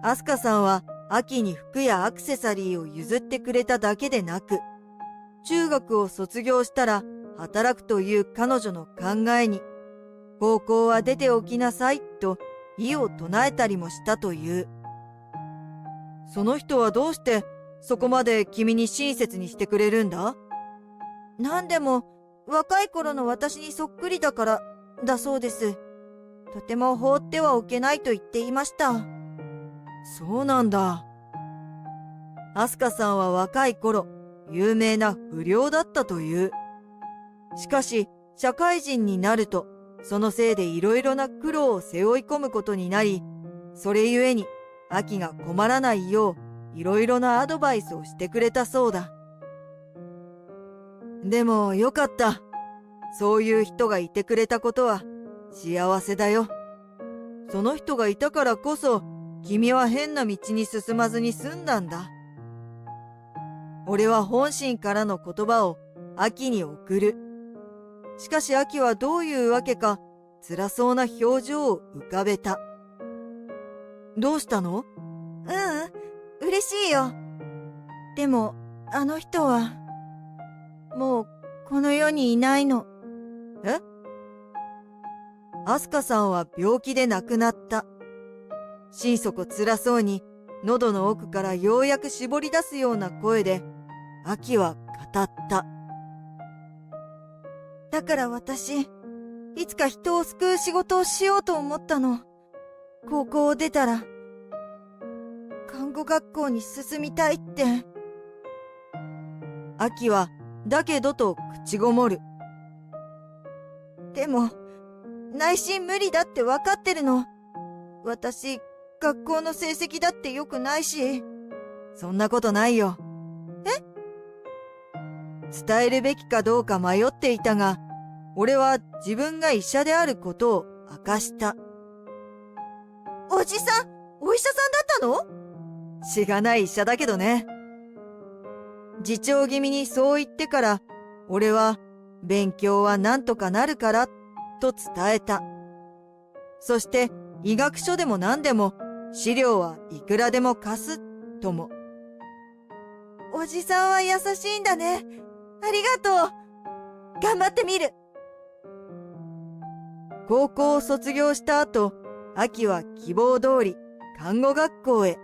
アスカさんは秋に服やアクセサリーを譲ってくれただけでなく、中学を卒業したら働くという彼女の考えに、高校は出ておきなさいと異を唱えたりもしたという。その人はどうしてそこまで君に親切にしてくれるんだ？なんでも若い頃の私にそっくりだからだそうです。とても放ってはおけないと言っていました。そうなんだ。アスカさんは若い頃有名な不良だったという。しかし社会人になるとそのせいでいろいろな苦労を背負い込むことになり、それゆえにアキが困らないよういろいろなアドバイスをしてくれたそうだ。でもよかった。そういう人がいてくれたことは幸せだよ。その人がいたからこそ君は変な道に進まずに済んだんだ。俺は本心からの言葉をアキに送る。しかしアキはどういうわけか辛そうな表情を浮かべた。どうしたの？嬉しいよ。でも、あの人は、もう、この世にいないの。え？アスカさんは病気で亡くなった。心底辛そうに喉の奥からようやく絞り出すような声で、アキは語った。だから私、いつか人を救う仕事をしようと思ったの。高校を出たら、看護学校に進みたいって。アキは、だけどと口ごもる。でも、内心無理だってわかってるの。私、学校の成績だって良くないし。そんなことないよ。伝えるべきかどうか迷っていたが、俺は自分が医者であることを明かした。おじさん、お医者さんだったの？しがない医者だけどね。自重気味にそう言ってから、俺は勉強はなんとかなるからと伝えた。そして医学書でも何でも資料はいくらでも貸すとも。おじさんは優しいんだね。ありがとう。頑張ってみる。高校を卒業した後、アキは希望通り看護学校へ。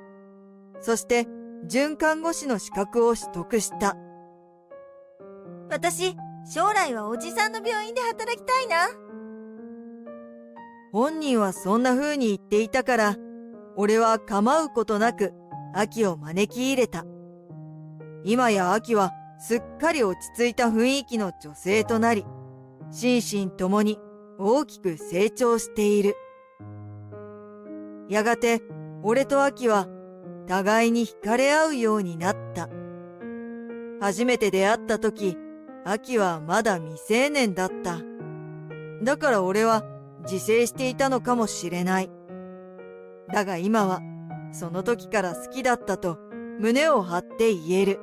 そして准看護師の資格を取得した。私、将来はおじさんの病院で働きたいな。本人はそんな風に言っていたから、俺は構うことなくアキを招き入れた。今やアキはすっかり落ち着いた雰囲気の女性となり、心身ともに大きく成長している。やがて俺とアキは互いに惹かれ合うようになった。初めて出会った時、アキはまだ未成年だった。だから俺は自制していたのかもしれない。だが今はその時から好きだったと胸を張って言える。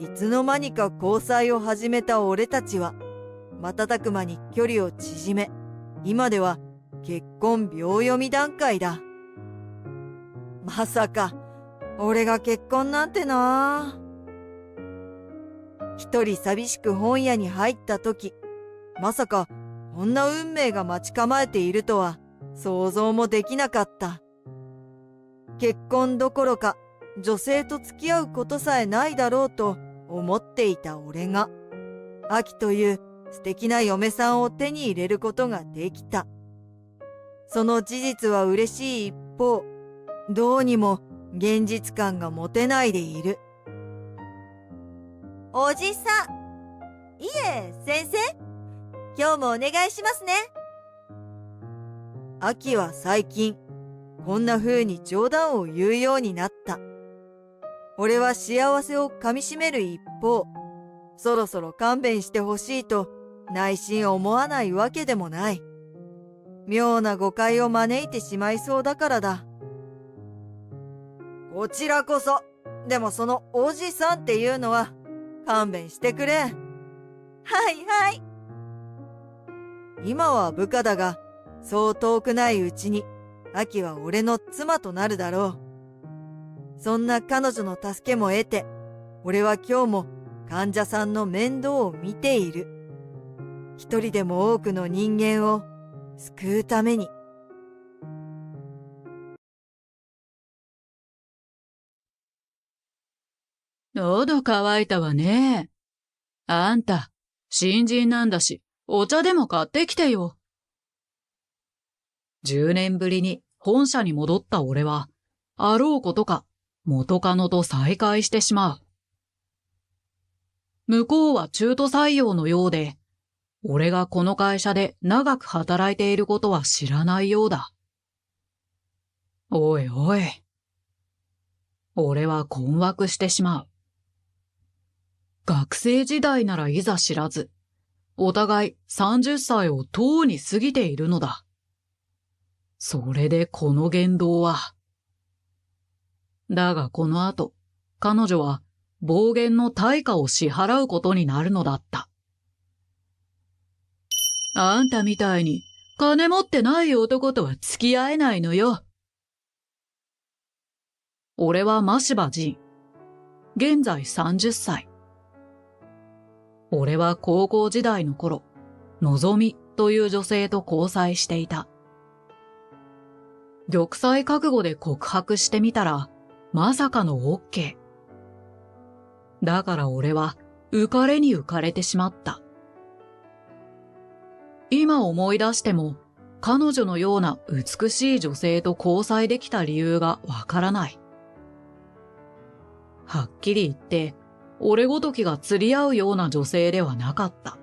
いつの間にか交際を始めた俺たちは瞬く間に距離を縮め、今では結婚秒読み段階だ。まさか俺が結婚なんてな。一人寂しく本屋に入った時、まさかこんな運命が待ち構えているとは想像もできなかった。結婚どころか女性と付き合うことさえないだろうと思っていた俺が、アキという素敵な嫁さんを手に入れることができた。その事実は嬉しい一方、どうにも現実感が持てないでいる。おじさん。いえ、先生。今日もお願いしますね。アキは最近、こんな風に冗談を言うようになった。俺は幸せをかみしめる一方、そろそろ勘弁してほしいと内心思わないわけでもない。妙な誤解を招いてしまいそうだからだ。こちらこそ、でもそのおじさんっていうのは勘弁してくれ。はいはい。今は部下だが、そう遠くないうちに、アキは俺の妻となるだろう。そんな彼女の助けも得て、俺は今日も患者さんの面倒を見ている。一人でも多くの人間を救うために。喉乾いたわね。あんた、新人なんだし、お茶でも買ってきてよ。10年ぶりに本社に戻った俺は、あろうことか元カノと再会してしまう。向こうは中途採用のようで、俺がこの会社で長く働いていることは知らないようだ。おいおい。俺は困惑してしまう。学生時代ならいざ知らず、お互い30歳をとうに過ぎているのだ。それでこの言動は。だがこの後、彼女は暴言の対価を支払うことになるのだった。あんたみたいに金持ってない男とは付き合えないのよ。俺は真柴仁。現在30歳。俺は高校時代の頃、のぞみという女性と交際していた。玉砕覚悟で告白してみたら、まさかの OK。だから俺は浮かれに浮かれてしまった。今思い出しても、彼女のような美しい女性と交際できた理由がわからない。はっきり言って、俺ごときが釣り合うような女性ではなかった。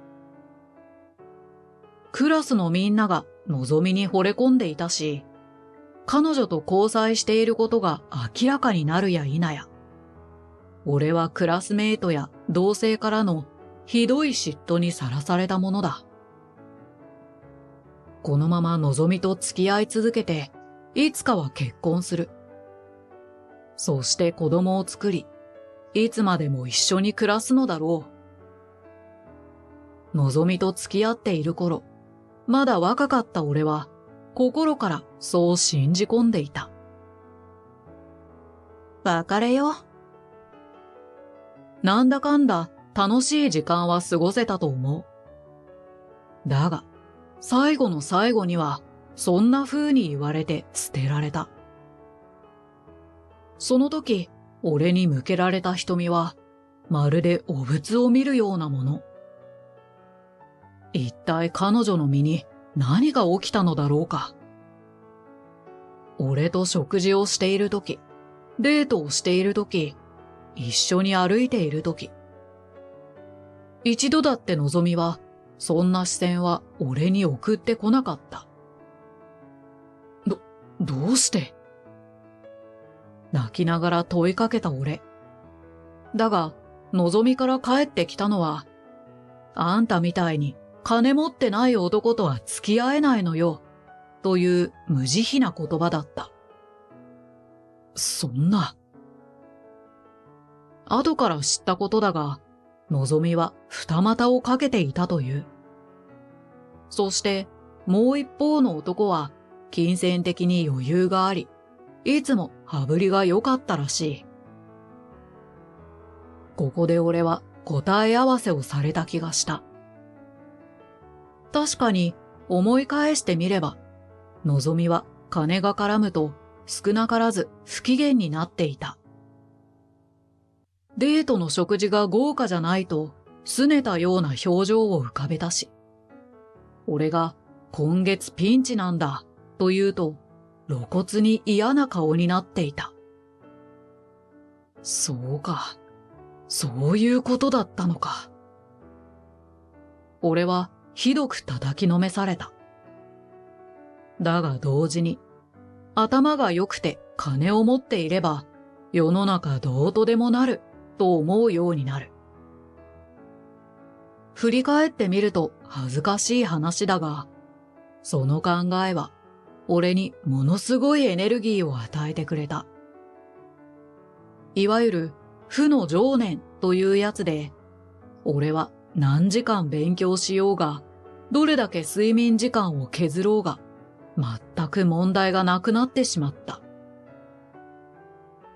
クラスのみんながのぞみに惚れ込んでいたし、彼女と交際していることが明らかになるや否や、俺はクラスメートや同性からのひどい嫉妬にさらされたものだ。このままのぞみと付き合い続けて、いつかは結婚する。そして子供を作り、いつまでも一緒に暮らすのだろう。のぞみと付き合っている頃、まだ若かった俺は、心からそう信じ込んでいた。別れよう。なんだかんだ楽しい時間は過ごせたと思う。だが、最後の最後には、そんな風に言われて捨てられた。その時、俺に向けられた瞳は、まるでお仏を見るようなもの。一体彼女の身に何が起きたのだろうか。俺と食事をしている時、デートをしている時、一緒に歩いている時。一度だってのぞみは、そんな視線は俺に送ってこなかった。どうして？泣きながら問いかけた俺。だが、のぞみから帰ってきたのは、あんたみたいに金持ってない男とは付き合えないのよ、という無慈悲な言葉だった。そんな。後から知ったことだが、のぞみは二股をかけていたという。そして、もう一方の男は、金銭的に余裕があり、いつも羽振りが良かったらしい。ここで俺は答え合わせをされた気がした。確かに思い返してみれば、のぞみは金が絡むと少なからず不機嫌になっていた。デートの食事が豪華じゃないと拗ねたような表情を浮かべたし、俺が今月ピンチなんだと言うと露骨に嫌な顔になっていた。そうか、そういうことだったのか。俺はひどく叩きのめされた。だが同時に、頭が良くて金を持っていれば世の中どうとでもなると思うようになる。振り返ってみると恥ずかしい話だが、その考えは俺にものすごいエネルギーを与えてくれた。いわゆる負の情念というやつで、俺は何時間勉強しようが、どれだけ睡眠時間を削ろうが、全く問題がなくなってしまった。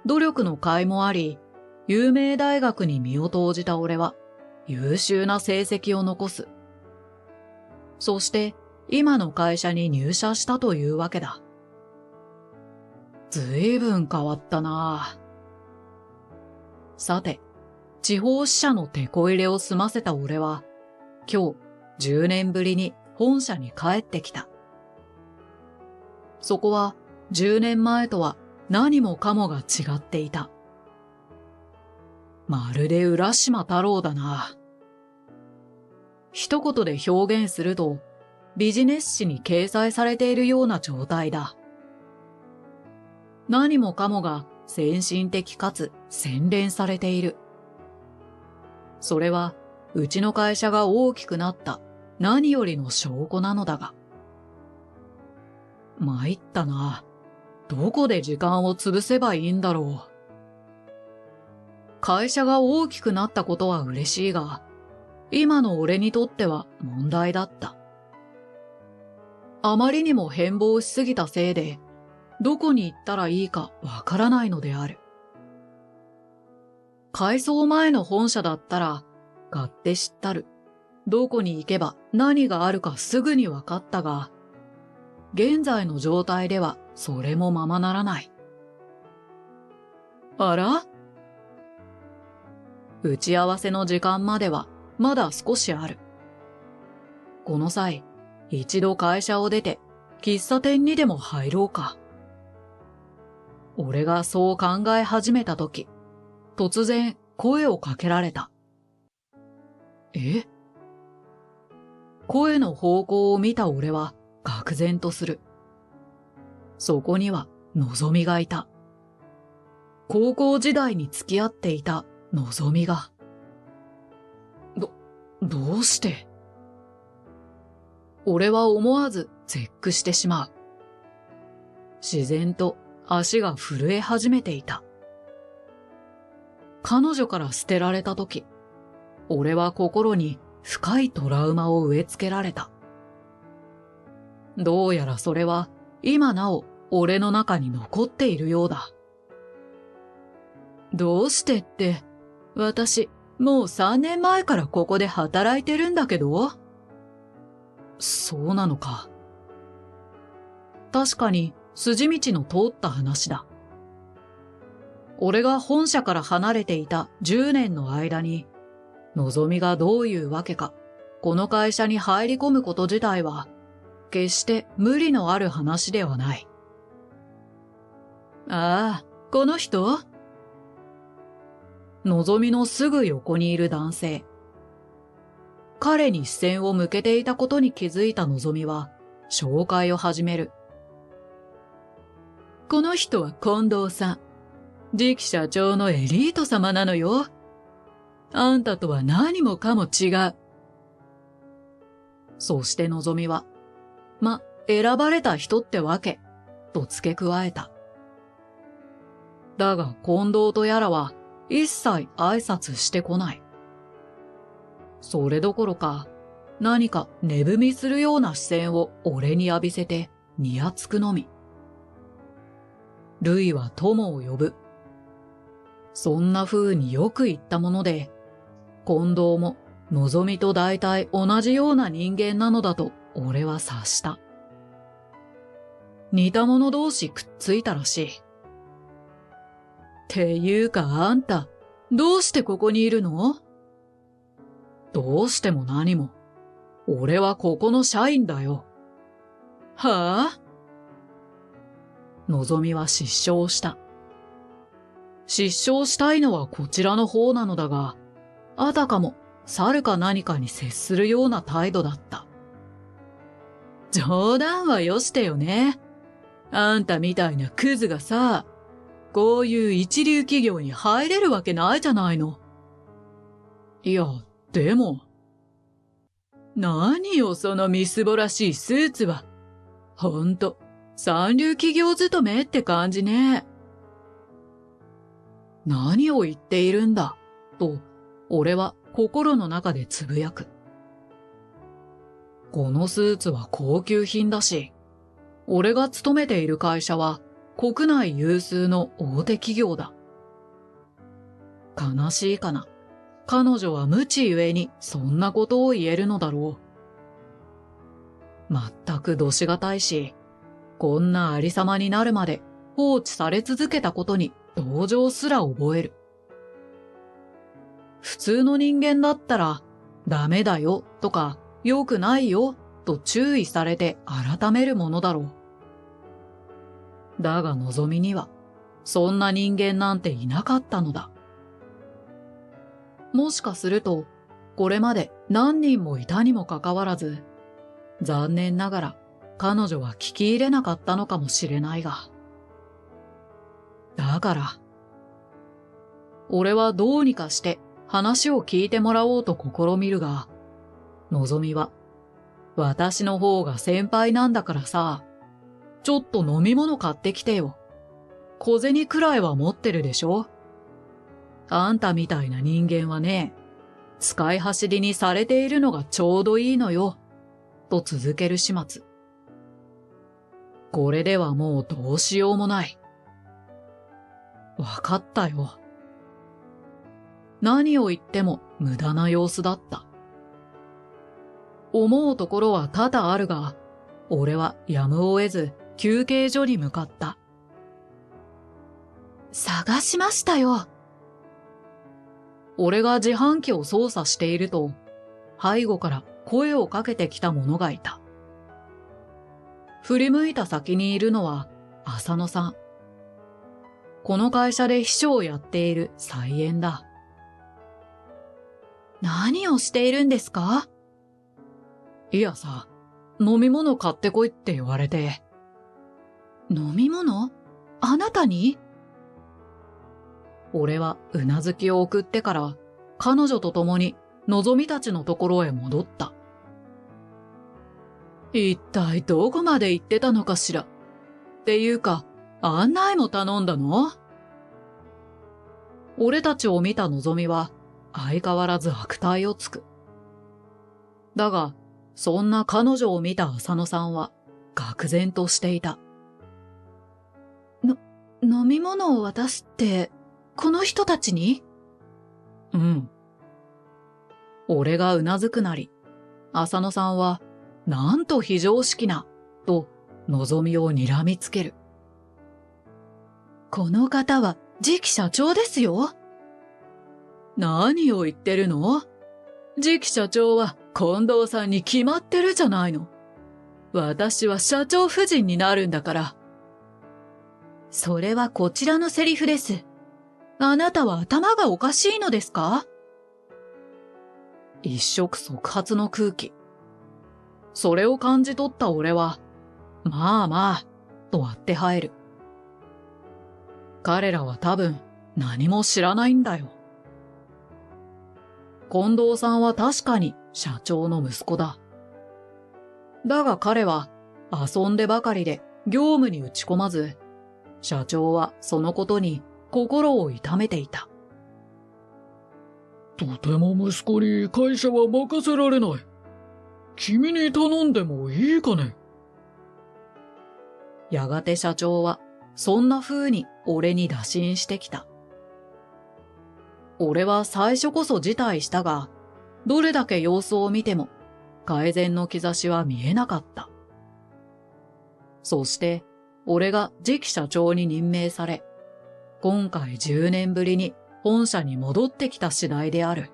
努力の甲斐もあり、有名大学に身を投じた俺は、優秀な成績を残す。そして、今の会社に入社したというわけだ。ずいぶん変わったなぁ。さて、地方支社のテこ入れを済ませた俺は、今日10年ぶりに本社に帰ってきた。そこは10年前とは何もかもが違っていた。まるで浦島太郎だな。一言で表現すると、ビジネス誌に掲載されているような状態だ。何もかもが先進的かつ洗練されている。それはうちの会社が大きくなった何よりの証拠なのだが。参ったな。どこで時間を潰せばいいんだろう。会社が大きくなったことは嬉しいが、今の俺にとっては問題だった。あまりにも変貌しすぎたせいで、どこに行ったらいいかわからないのである。改装前の本社だったら、勝手知ったる。どこに行けば何があるかすぐにわかったが、現在の状態ではそれもままならない。あら？打ち合わせの時間まではまだ少しある。この際、一度会社を出て喫茶店にでも入ろうか。俺がそう考え始めたとき、突然声をかけられた。え？声の方向を見た俺は愕然とする。そこにはのぞみがいた。高校時代に付き合っていたのぞみが。どうして？俺は思わず絶句してしまう。自然と足が震え始めていた。彼女から捨てられたとき、俺は心に深いトラウマを植え付けられた。どうやらそれは今なお俺の中に残っているようだ。どうしてって、私もう3年前からここで働いてるんだけど。そうなのか。確かに筋道の通った話だ。俺が本社から離れていた10年の間に、のぞみがどういうわけか、この会社に入り込むこと自体は、決して無理のある話ではない。ああ、この人？のぞみのすぐ横にいる男性。彼に視線を向けていたことに気づいたのぞみは、紹介を始める。この人は近藤さん。次期社長のエリート様なのよ。あんたとは何もかも違う。そしてのぞみは、選ばれた人ってわけ、と付け加えた。だが近藤とやらは一切挨拶してこない。それどころか、何か値踏みするような視線を俺に浴びせて、にやつくのみ。ルイは友を呼ぶ。そんな風によく言ったもので、近藤ものぞみと大体同じような人間なのだと俺は察した。似た者同士くっついたらしい。っていうかあんた、どうしてここにいるの？どうしても何も。俺はここの社員だよ。はあ？のぞみは失笑した。失笑したいのはこちらの方なのだが、あたかも猿か何かに接するような態度だった。冗談はよしてよね。あんたみたいなクズがさ、こういう一流企業に入れるわけないじゃないの。いや、でも。何よそのみすぼらしいスーツは。ほんと、三流企業勤めって感じね。何を言っているんだ、と、俺は心の中でつぶやく。このスーツは高級品だし、俺が勤めている会社は国内有数の大手企業だ。悲しいかな。彼女は無知ゆえにそんなことを言えるのだろう。まったくどしがたいし、こんなありさまになるまで放置され続けたことに同情すら覚える。普通の人間だったら、ダメだよとか良くないよと注意されて改めるものだろう。だがのぞみには、そんな人間なんていなかったのだ。もしかすると、これまで何人もいたにもかかわらず、残念ながら彼女は聞き入れなかったのかもしれないが。だから。俺はどうにかして話を聞いてもらおうと試みるが、のぞみは、私の方が先輩なんだからさ、ちょっと飲み物買ってきてよ。小銭くらいは持ってるでしょ？あんたみたいな人間はね、使い走りにされているのがちょうどいいのよ。と続ける始末。これではもうどうしようもない。わかったよ。何を言っても無駄な様子だった。思うところは多々あるが、俺はやむを得ず休憩所に向かった。探しましたよ。俺が自販機を操作していると、背後から声をかけてきた者がいた。振り向いた先にいるのは浅野さん。この会社で秘書をやっている菜園だ。何をしているんですか？いやさ、飲み物買ってこいって言われて。飲み物？あなたに？俺はうなずきを送ってから彼女と共にのぞみたちのところへ戻った。一体どこまで行ってたのかしら。っていうか、案内も頼んだの？俺たちを見たのぞみは相変わらず悪態をつく。だが、そんな彼女を見た浅野さんは愕然としていた。飲み物を渡すって、この人たちに？うん。俺がうなずくなり、浅野さんは、なんと非常識な、と、のぞみを睨みつける。この方は次期社長ですよ。何を言ってるの？次期社長は近藤さんに決まってるじゃないの。私は社長夫人になるんだから。それはこちらのセリフです。あなたは頭がおかしいのですか？一触即発の空気。それを感じ取った俺は、まあまあ、と割って入る。彼らは多分何も知らないんだよ。近藤さんは確かに社長の息子だ。だが彼は遊んでばかりで業務に打ち込まず、社長はそのことに心を痛めていた。とても息子に会社は任せられない。君に頼んでもいいかね？やがて社長はそんな風に俺に打診してきた。俺は最初こそ辞退したが、どれだけ様子を見ても改善の兆しは見えなかった。そして俺が次期社長に任命され、今回10年ぶりに本社に戻ってきた次第である。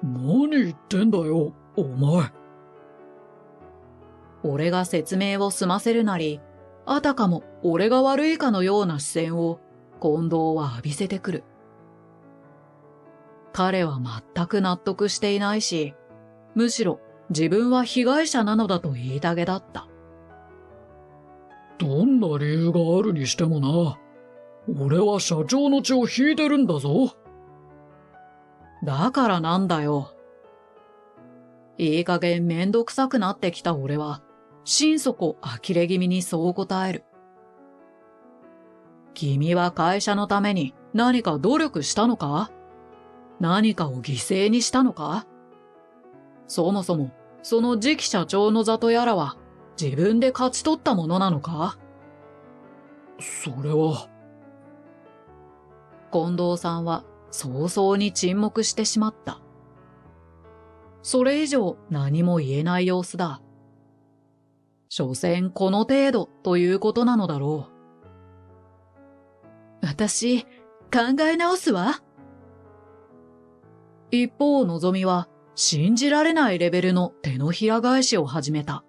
何言ってんだよ、お前。俺が説明を済ませるなり、あたかも俺が悪いかのような視線を近藤は浴びせてくる。彼は全く納得していないし、むしろ自分は被害者なのだと言いたげだった。どんな理由があるにしてもな、俺は社長の血を引いてるんだぞ。だからなんだよ。いい加減めんどくさくなってきた俺は、心底呆れ気味にそう答える。君は会社のために何か努力したのか？何かを犠牲にしたのか？そもそも、その次期社長の座とやらは、自分で勝ち取ったものなのか？それは。近藤さんは早々に沈黙してしまった。それ以上何も言えない様子だ。所詮この程度ということなのだろう。私、考え直すわ。一方のぞみは信じられないレベルの手のひら返しを始めた。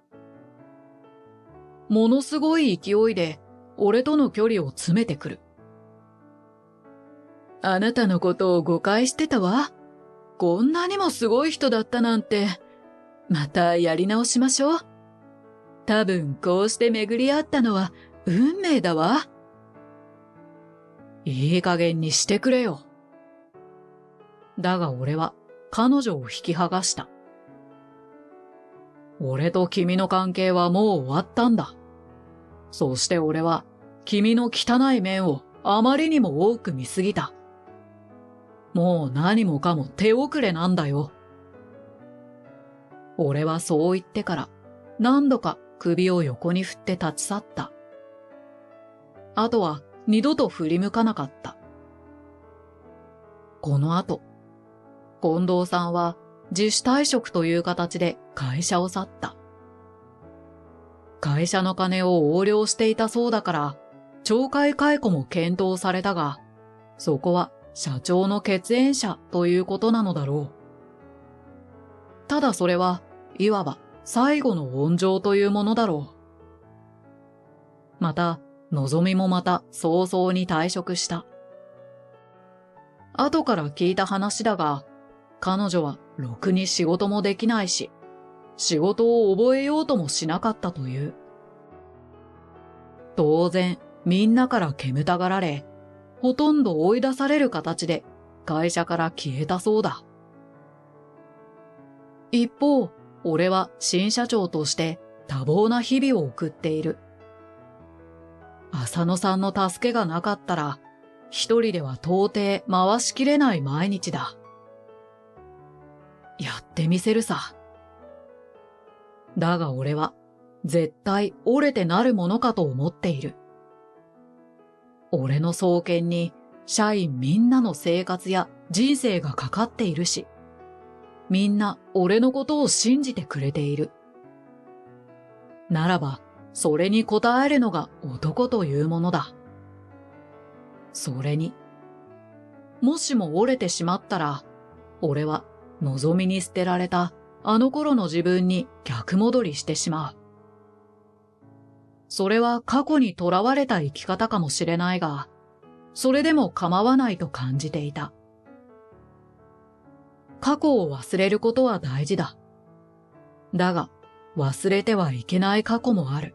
ものすごい勢いで俺との距離を詰めてくる。あなたのことを誤解してたわ。こんなにもすごい人だったなんて。またやり直しましょう。多分こうして巡り合ったのは運命だわ。いい加減にしてくれよ。だが俺は彼女を引き剥がした。俺と君の関係はもう終わったんだ。そして俺は君の汚い面をあまりにも多く見すぎた。もう何もかも手遅れなんだよ。俺はそう言ってから何度か首を横に振って立ち去った。あとは二度と振り向かなかった。この後、近藤さんは自主退職という形で会社を去った。会社の金を横領していたそうだから、懲戒解雇も検討されたが、そこは社長の血縁者ということなのだろう。ただそれはいわば最後の温情というものだろう。また、のぞみもまた早々に退職した。後から聞いた話だが、彼女はろくに仕事もできないし、仕事を覚えようともしなかったという。当然、みんなから煙たがられ、ほとんど追い出される形で会社から消えたそうだ。一方、俺は新社長として多忙な日々を送っている。浅野さんの助けがなかったら、一人では到底回しきれない毎日だ。やってみせるさ。だが俺は絶対折れてなるものかと思っている。俺の送検に社員みんなの生活や人生がかかっているし、みんな俺のことを信じてくれている。ならば、それに応えるのが男というものだ。それに、もしも折れてしまったら、俺は望みに捨てられたあの頃の自分に逆戻りしてしまう。それは過去にとらわれた生き方かもしれないが、それでも構わないと感じていた。過去を忘れることは大事だ。だが、忘れてはいけない過去もある。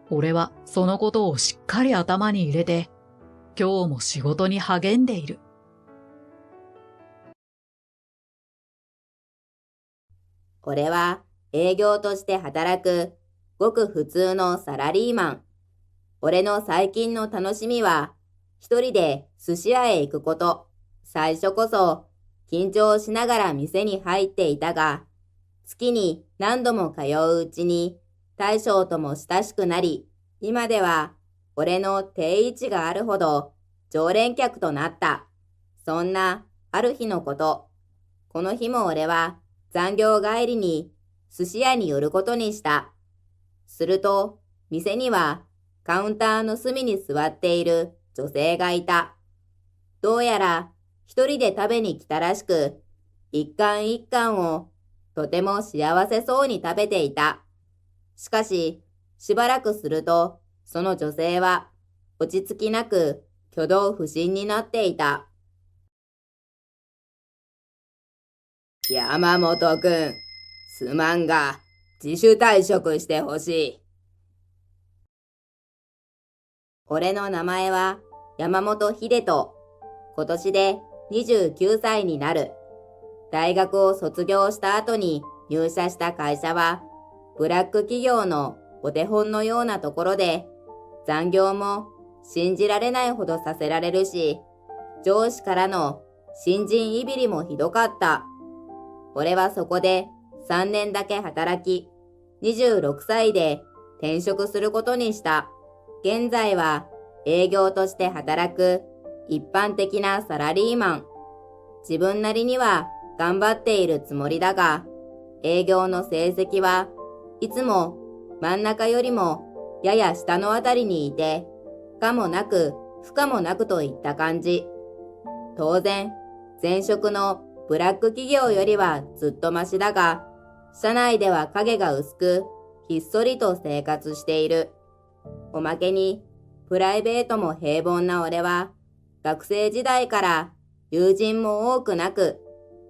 俺はそのことをしっかり頭に入れて、今日も仕事に励んでいる。俺は営業として働くごく普通のサラリーマン。俺の最近の楽しみは一人で寿司屋へ行くこと。最初こそ緊張しながら店に入っていたが、月に何度も通ううちに大将とも親しくなり、今では俺の定位置があるほど常連客となった。そんなある日のこと。この日も俺は残業帰りに寿司屋に寄ることにした。すると、店にはカウンターの隅に座っている女性がいた。どうやら一人で食べに来たらしく、一貫一貫をとても幸せそうに食べていた。しかし、しばらくすると、その女性は落ち着きなく挙動不審になっていた。山本くん、すまんが自主退職してほしい。俺の名前は山本秀人。今年で29歳になる。大学を卒業した後に入社した会社は、ブラック企業のお手本のようなところで、残業も信じられないほどさせられるし、上司からの新人いびりもひどかった。俺はそこで3年だけ働き、26歳で転職することにした。現在は営業として働く一般的なサラリーマン。自分なりには頑張っているつもりだが、営業の成績はいつも真ん中よりもやや下のあたりにいて、可もなく不可もなくといった感じ。当然、前職のブラック企業よりはずっとマシだが、社内では影が薄く、ひっそりと生活している。おまけに、プライベートも平凡な俺は、学生時代から友人も多くなく、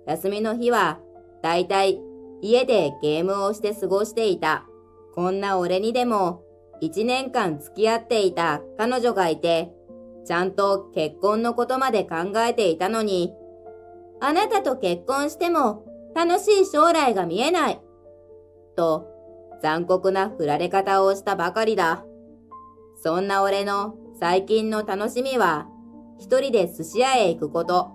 休みの日はだいたい家でゲームをして過ごしていた。こんな俺にでも1年間付き合っていた彼女がいて、ちゃんと結婚のことまで考えていたのに、あなたと結婚しても楽しい将来が見えない。と残酷な振られ方をしたばかりだ。そんな俺の最近の楽しみは、一人で寿司屋へ行くこと。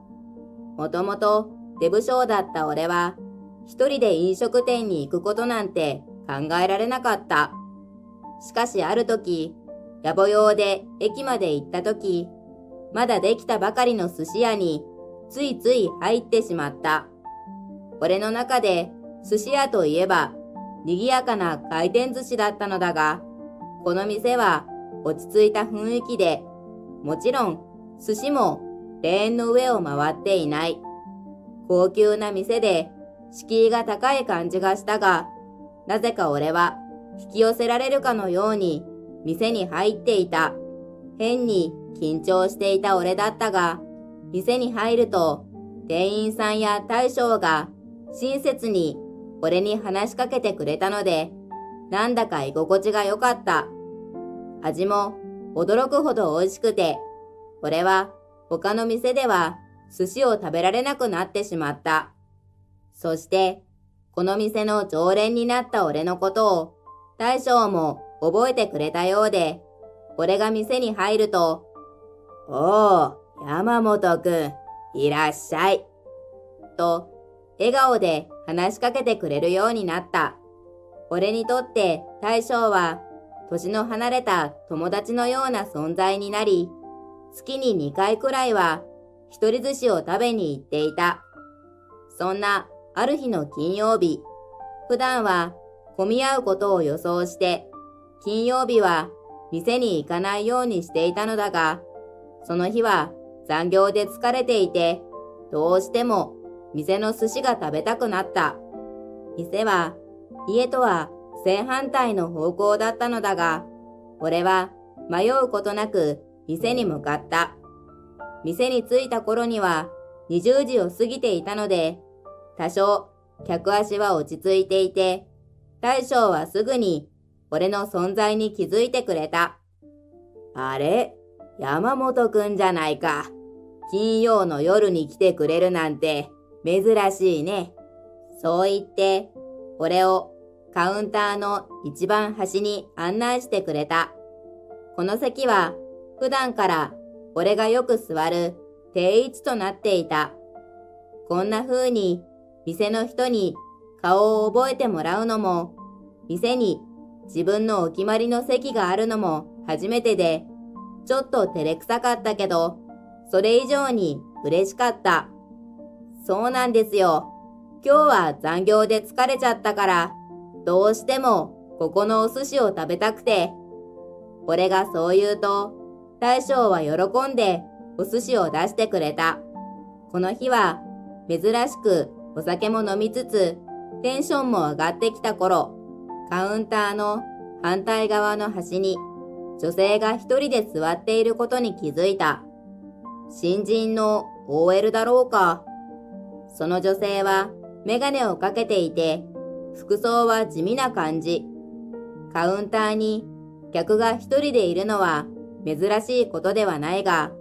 もともと出不精だった俺は、一人で飲食店に行くことなんて考えられなかった。しかしある時、野暮用で駅まで行った時、まだできたばかりの寿司屋についつい入ってしまった。俺の中で寿司屋といえば賑やかな回転寿司だったのだが、この店は落ち着いた雰囲気で、もちろん寿司もレーンの上を回っていない。高級な店で敷居が高い感じがしたが、なぜか俺は引き寄せられるかのように店に入っていた。変に緊張していた俺だったが、店に入ると店員さんや大将が親切に俺に話しかけてくれたので、なんだか居心地が良かった。味も驚くほど美味しくて、俺は他の店では寿司を食べられなくなってしまった。そして、この店の常連になった俺のことを大将も覚えてくれたようで、俺が店に入ると、おー、山本くん、いらっしゃい。と、笑顔で話しかけてくれるようになった。俺にとって大将は、年の離れた友達のような存在になり、月に2回くらいは一人寿司を食べに行っていた。そんなある日の金曜日、普段は混み合うことを予想して、金曜日は店に行かないようにしていたのだが、その日は残業で疲れていて、どうしても店の寿司が食べたくなった。店は家とは正反対の方向だったのだが、俺は迷うことなく店に向かった。店に着いた頃には20時を過ぎていたので、多少客足は落ち着いていて、大将はすぐに俺の存在に気づいてくれた。あれ、山本くんじゃないか。金曜の夜に来てくれるなんて珍しいね。そう言って、俺をカウンターの一番端に案内してくれた。この席は普段から俺がよく座る定位置となっていた。こんな風に店の人に顔を覚えてもらうのも、店に自分のお決まりの席があるのも初めてで、ちょっと照れくさかったけど、それ以上に嬉しかった。そうなんですよ。今日は残業で疲れちゃったから、どうしてもここのお寿司を食べたくて。俺がそう言うと、大将は喜んでお寿司を出してくれた。この日は珍しくお酒も飲みつつ、テンションも上がってきた頃、カウンターの反対側の端に女性が一人で座っていることに気づいた。新人の OL だろうか。その女性はメガネをかけていて、服装は地味な感じ。カウンターに客が一人でいるのは珍しいことではないが、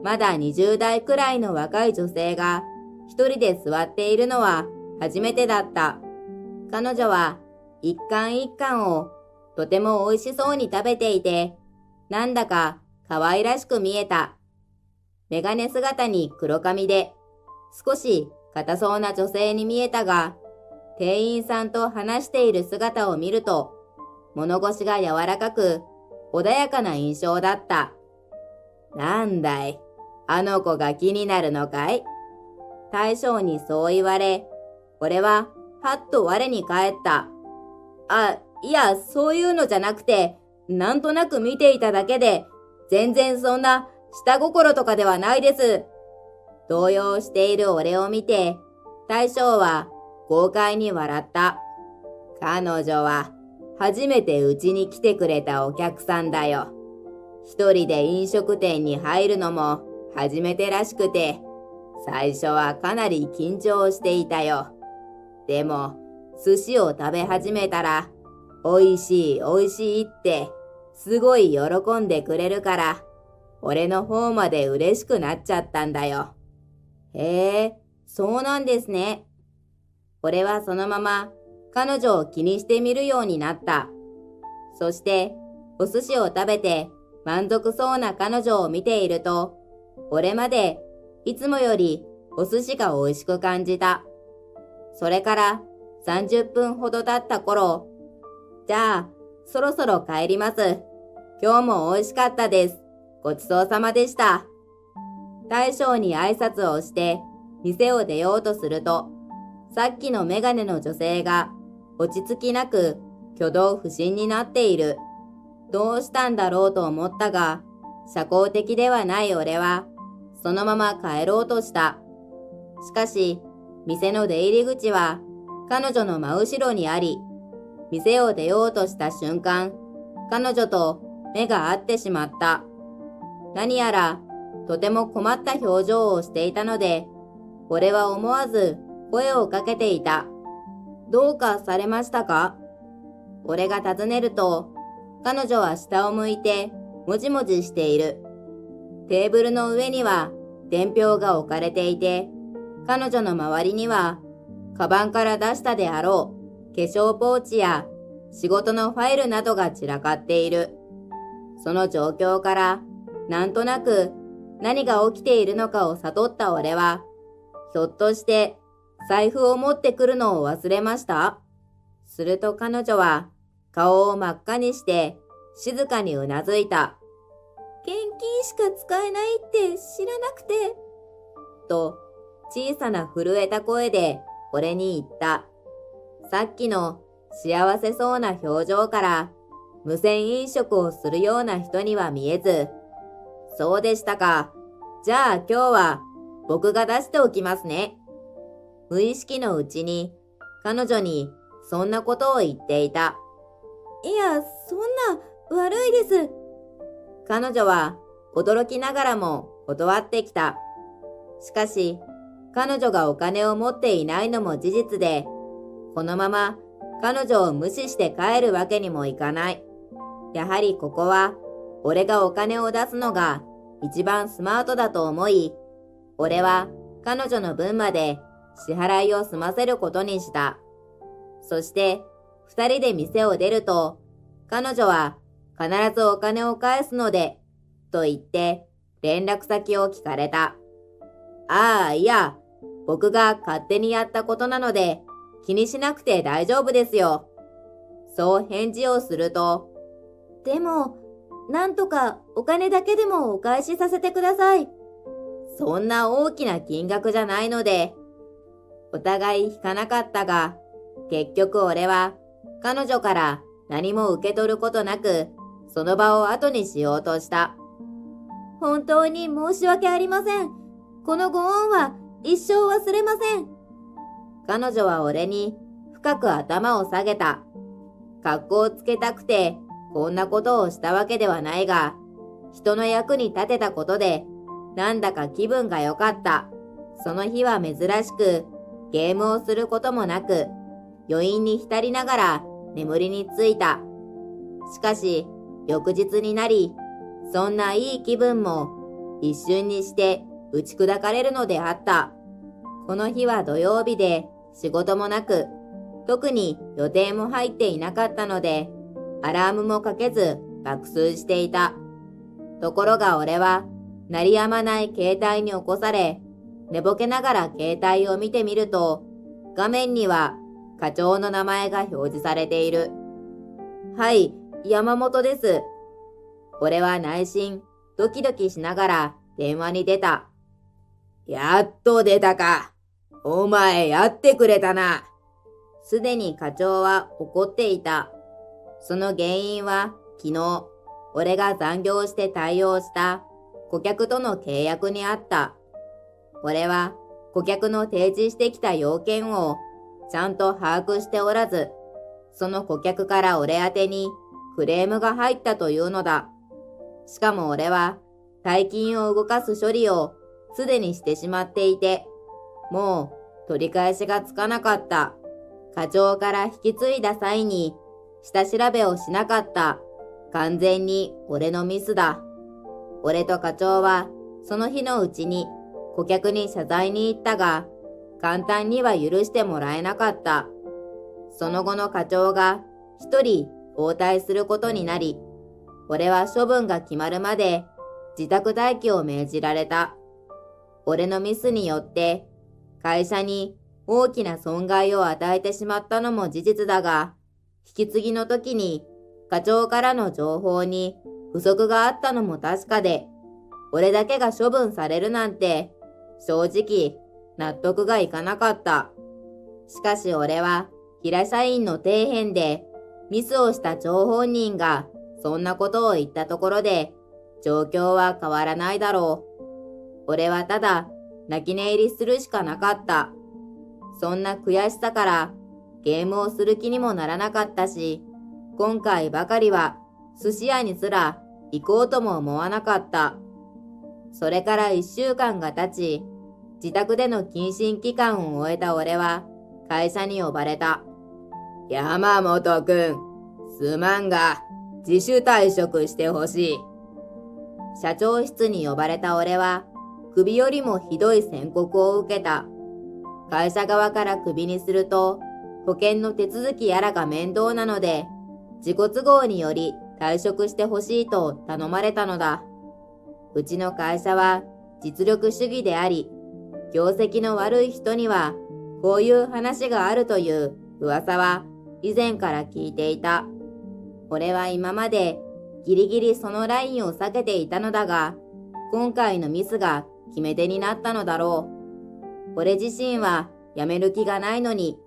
まだ20代くらいの若い女性が一人で座っているのは初めてだった。彼女は一貫一貫をとても美味しそうに食べていて、なんだか可愛らしく見えた。メガネ姿に黒髪で、少し硬そうな女性に見えたが、店員さんと話している姿を見ると、物腰が柔らかく、穏やかな印象だった。なんだい、あの子が気になるのかい？大将にそう言われ、俺ははっと我に返った。あ、いや、そういうのじゃなくて、なんとなく見ていただけで、全然そんな下心とかではないです。動揺している俺を見て、大将は豪快に笑った。彼女は初めてうちに来てくれたお客さんだよ。一人で飲食店に入るのも初めてらしくて、最初はかなり緊張していたよ。でも、寿司を食べ始めたら、美味しい美味しいってすごい喜んでくれるから、俺の方まで嬉しくなっちゃったんだよ。へえ、そうなんですね。俺はそのまま彼女を気にしてみるようになった。そして、お寿司を食べて満足そうな彼女を見ていると、俺までいつもよりお寿司が美味しく感じた。それから30分ほど経った頃、じゃあ、そろそろ帰ります。今日も美味しかったです。ごちそうさまでした。大将に挨拶をして店を出ようとすると、さっきのメガネの女性が落ち着きなく挙動不審になっている。どうしたんだろうと思ったが、社交的ではない俺はそのまま帰ろうとした。しかし、店の出入り口は彼女の真後ろにあり、店を出ようとした瞬間、彼女と目が合ってしまった。何やらとても困った表情をしていたので、俺は思わず声をかけていた。どうかされましたか？俺が尋ねると、彼女は下を向いてもじもじしている。テーブルの上には伝票が置かれていて、彼女の周りには、カバンから出したであろう化粧ポーチや仕事のファイルなどが散らかっている。その状況から、なんとなく何が起きているのかを悟った俺は、ひょっとして財布を持ってくるのを忘れました？すると彼女は顔を真っ赤にして静かにうなずいた。現金しか使えないって知らなくて。と小さな震えた声で俺に言った。さっきの幸せそうな表情から無銭飲食をするような人には見えず、そうでしたか。じゃあ今日は僕が出しておきますね。無意識のうちに彼女にそんなことを言っていた。いや、そんな悪いです。彼女は驚きながらも断ってきた。しかし、彼女がお金を持っていないのも事実で、このまま彼女を無視して帰るわけにもいかない。やはりここは俺がお金を出すのが一番スマートだと思い、俺は彼女の分まで支払いを済ませることにした。そして二人で店を出ると、彼女は必ずお金を返すので、と言って連絡先を聞かれた。ああ、いや、僕が勝手にやったことなので気にしなくて大丈夫ですよ。そう返事をすると、でも、なんとかお金だけでもお返しさせてください。そんな大きな金額じゃないので、お互い引かなかったが、結局俺は彼女から何も受け取ることなく、その場を後にしようとした。本当に申し訳ありません。このご恩は一生忘れません。彼女は俺に深く頭を下げた。格好をつけたくてこんなことをしたわけではないが、人の役に立てたことでなんだか気分が良かった。その日は珍しくゲームをすることもなく、余韻に浸りながら眠りについた。しかし翌日になり、そんないい気分も一瞬にして打ち砕かれるのであった。この日は土曜日で仕事もなく、特に予定も入っていなかったので、アラームもかけず爆睡していた。ところが俺は鳴り止まない携帯に起こされ、寝ぼけながら携帯を見てみると、画面には課長の名前が表示されている。はい、山本です。俺は内心ドキドキしながら電話に出た。やっと出たか。お前やってくれたな。すでに課長は怒っていた。その原因は昨日、俺が残業して対応した顧客との契約にあった。俺は顧客の提示してきた要件をちゃんと把握しておらず、その顧客から俺宛てにクレームが入ったというのだ。しかも俺は大金を動かす処理をすでにしてしまっていて、もう取り返しがつかなかった。課長から引き継いだ際に下調べをしなかった。完全に俺のミスだ。俺と課長はその日のうちに顧客に謝罪に行ったが、簡単には許してもらえなかった。その後の課長が一人交代することになり、俺は処分が決まるまで自宅待機を命じられた。俺のミスによって会社に大きな損害を与えてしまったのも事実だが、引き継ぎの時に課長からの情報に不足があったのも確かで、俺だけが処分されるなんて正直納得がいかなかった。しかし俺は平社員の底辺でミスをした張本人がそんなことを言ったところで状況は変わらないだろう。俺はただ泣き寝入りするしかなかった。そんな悔しさからゲームをする気にもならなかったし、今回ばかりは寿司屋にすら行こうとも思わなかった。それから1週間が経ち、自宅での謹慎期間を終えた俺は会社に呼ばれた。山本くん、すまんが自主退職してほしい。社長室に呼ばれた俺は首よりもひどい宣告を受けた。会社側からクビにすると保険の手続きやらが面倒なので自己都合により退職してほしいと頼まれたのだ。うちの会社は実力主義であり、業績の悪い人にはこういう話があるという噂は以前から聞いていた。俺は今までギリギリそのラインを避けていたのだが、今回のミスが決め手になったのだろう。俺自身は辞める気がないのに、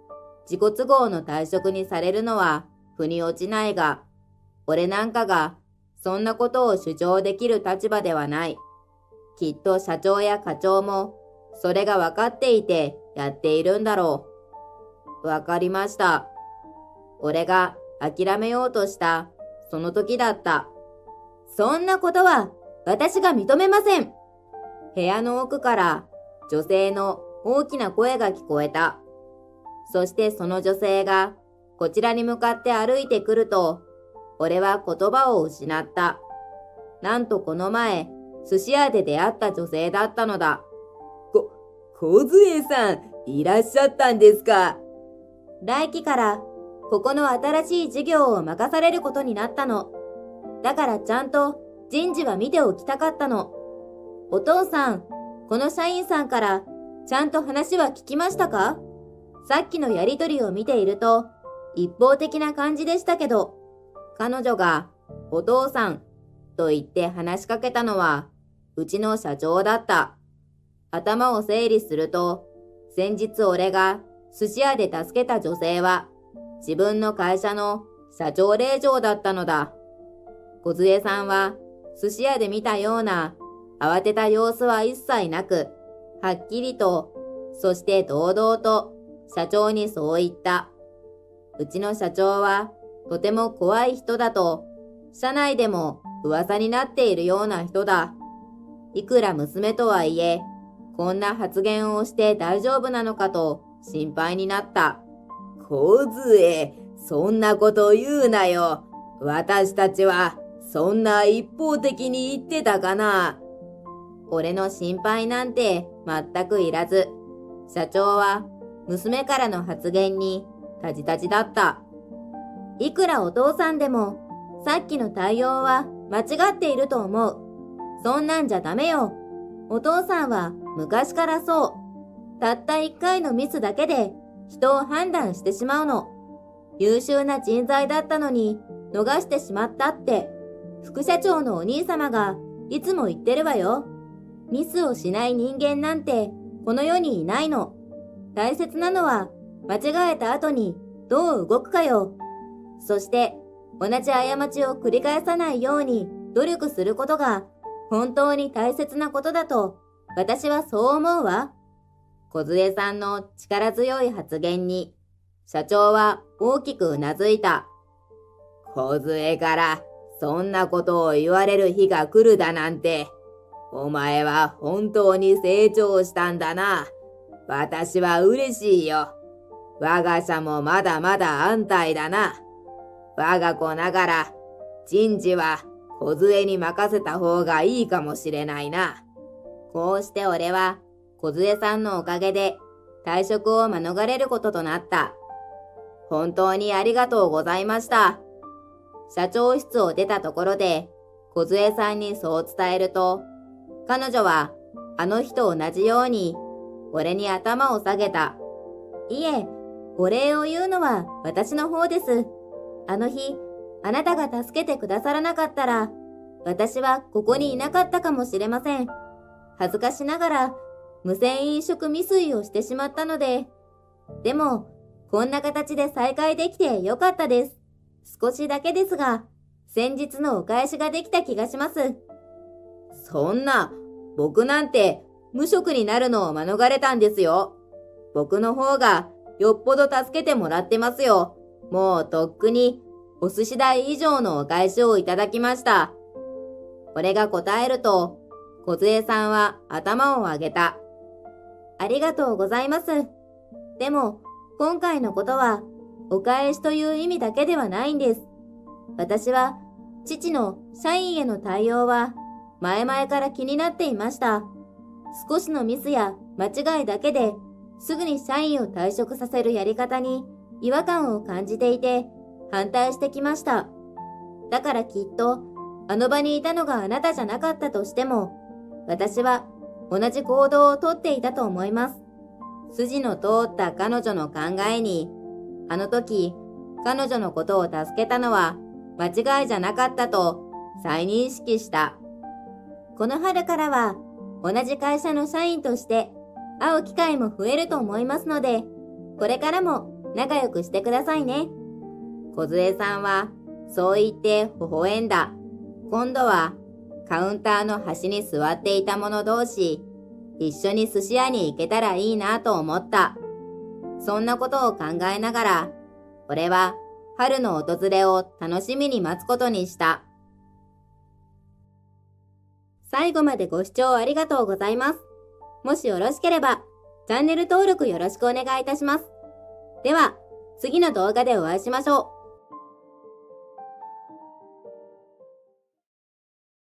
自己都合の退職にされるのは腑に落ちないが、俺なんかがそんなことを主張できる立場ではない。きっと社長や課長もそれが分かっていてやっているんだろう。わかりました。俺が諦めようとしたその時だった。そんなことは私が認めません。部屋の奥から女性の大きな声が聞こえた。そしてその女性がこちらに向かって歩いてくると、俺は言葉を失った。なんとこの前、寿司屋で出会った女性だったのだ。梢さん、いらっしゃったんですか。来期から、ここの新しい事業を任されることになったの。だからちゃんと人事は見ておきたかったの。お父さん、この社員さんからちゃんと話は聞きましたか？さっきのやりとりを見ていると、一方的な感じでしたけど、彼女がお父さんと言って話しかけたのは、うちの社長だった。頭を整理すると、先日俺が寿司屋で助けた女性は、自分の会社の社長令嬢だったのだ。梢さんは寿司屋で見たような慌てた様子は一切なく、はっきりと、そして堂々と社長にそう言った。うちの社長はとても怖い人だと、社内でも噂になっているような人だ。いくら娘とはいえ、こんな発言をして大丈夫なのかと心配になった。梢、そんなこと言うなよ。私たちはそんな一方的に言ってたかな。俺の心配なんて全くいらず、社長は娘からの発言にタジタジだった。いくらお父さんでも、さっきの対応は間違っていると思う。そんなんじゃダメよ。お父さんは昔からそう。たった一回のミスだけで人を判断してしまうの。優秀な人材だったのに逃してしまったって、副社長のお兄様がいつも言ってるわよ。ミスをしない人間なんてこの世にいないの。大切なのは間違えた後にどう動くかよ。そして同じ過ちを繰り返さないように努力することが本当に大切なことだと私はそう思うわ。梢さんの力強い発言に社長は大きくうなずいた。梢からそんなことを言われる日が来るだなんて、お前は本当に成長したんだな。私は嬉しいよ。我が社もまだまだ安泰だな。我が子ながら人事は梢に任せた方がいいかもしれないな。こうして俺は、梢さんのおかげで退職を免れることとなった。本当にありがとうございました。社長室を出たところで、梢さんにそう伝えると、彼女はあの日と同じように、俺に頭を下げた。いえ、お礼を言うのは私の方です。あの日、あなたが助けてくださらなかったら、私はここにいなかったかもしれません。恥ずかしながら、無銭飲食未遂をしてしまったので、でも、こんな形で再会できてよかったです。少しだけですが、先日のお返しができた気がします。そんな、僕なんて無職になるのを免れたんですよ。僕の方がよっぽど助けてもらってますよ。もうとっくにお寿司代以上のお返しをいただきました。俺が答えると、梢さんは頭を上げた。ありがとうございます。でも、今回のことは、お返しという意味だけではないんです。私は、父の社員への対応は、前々から気になっていました。少しのミスや間違いだけで、すぐに社員を退職させるやり方に違和感を感じていて、反対してきました。だからきっと、あの場にいたのがあなたじゃなかったとしても、私は同じ行動をとっていたと思います。筋の通った彼女の考えに、あの時、彼女のことを助けたのは間違いじゃなかったと再認識した。この春からは同じ会社の社員として会う機会も増えると思いますので、これからも仲良くしてくださいね。梢さんはそう言って微笑んだ。今度はカウンターの端に座っていた者同士、一緒に寿司屋に行けたらいいなと思った。そんなことを考えながら、俺は春の訪れを楽しみに待つことにした。最後までご視聴ありがとうございます。もしよろしければ、チャンネル登録よろしくお願いいたします。では、次の動画でお会いしましょう。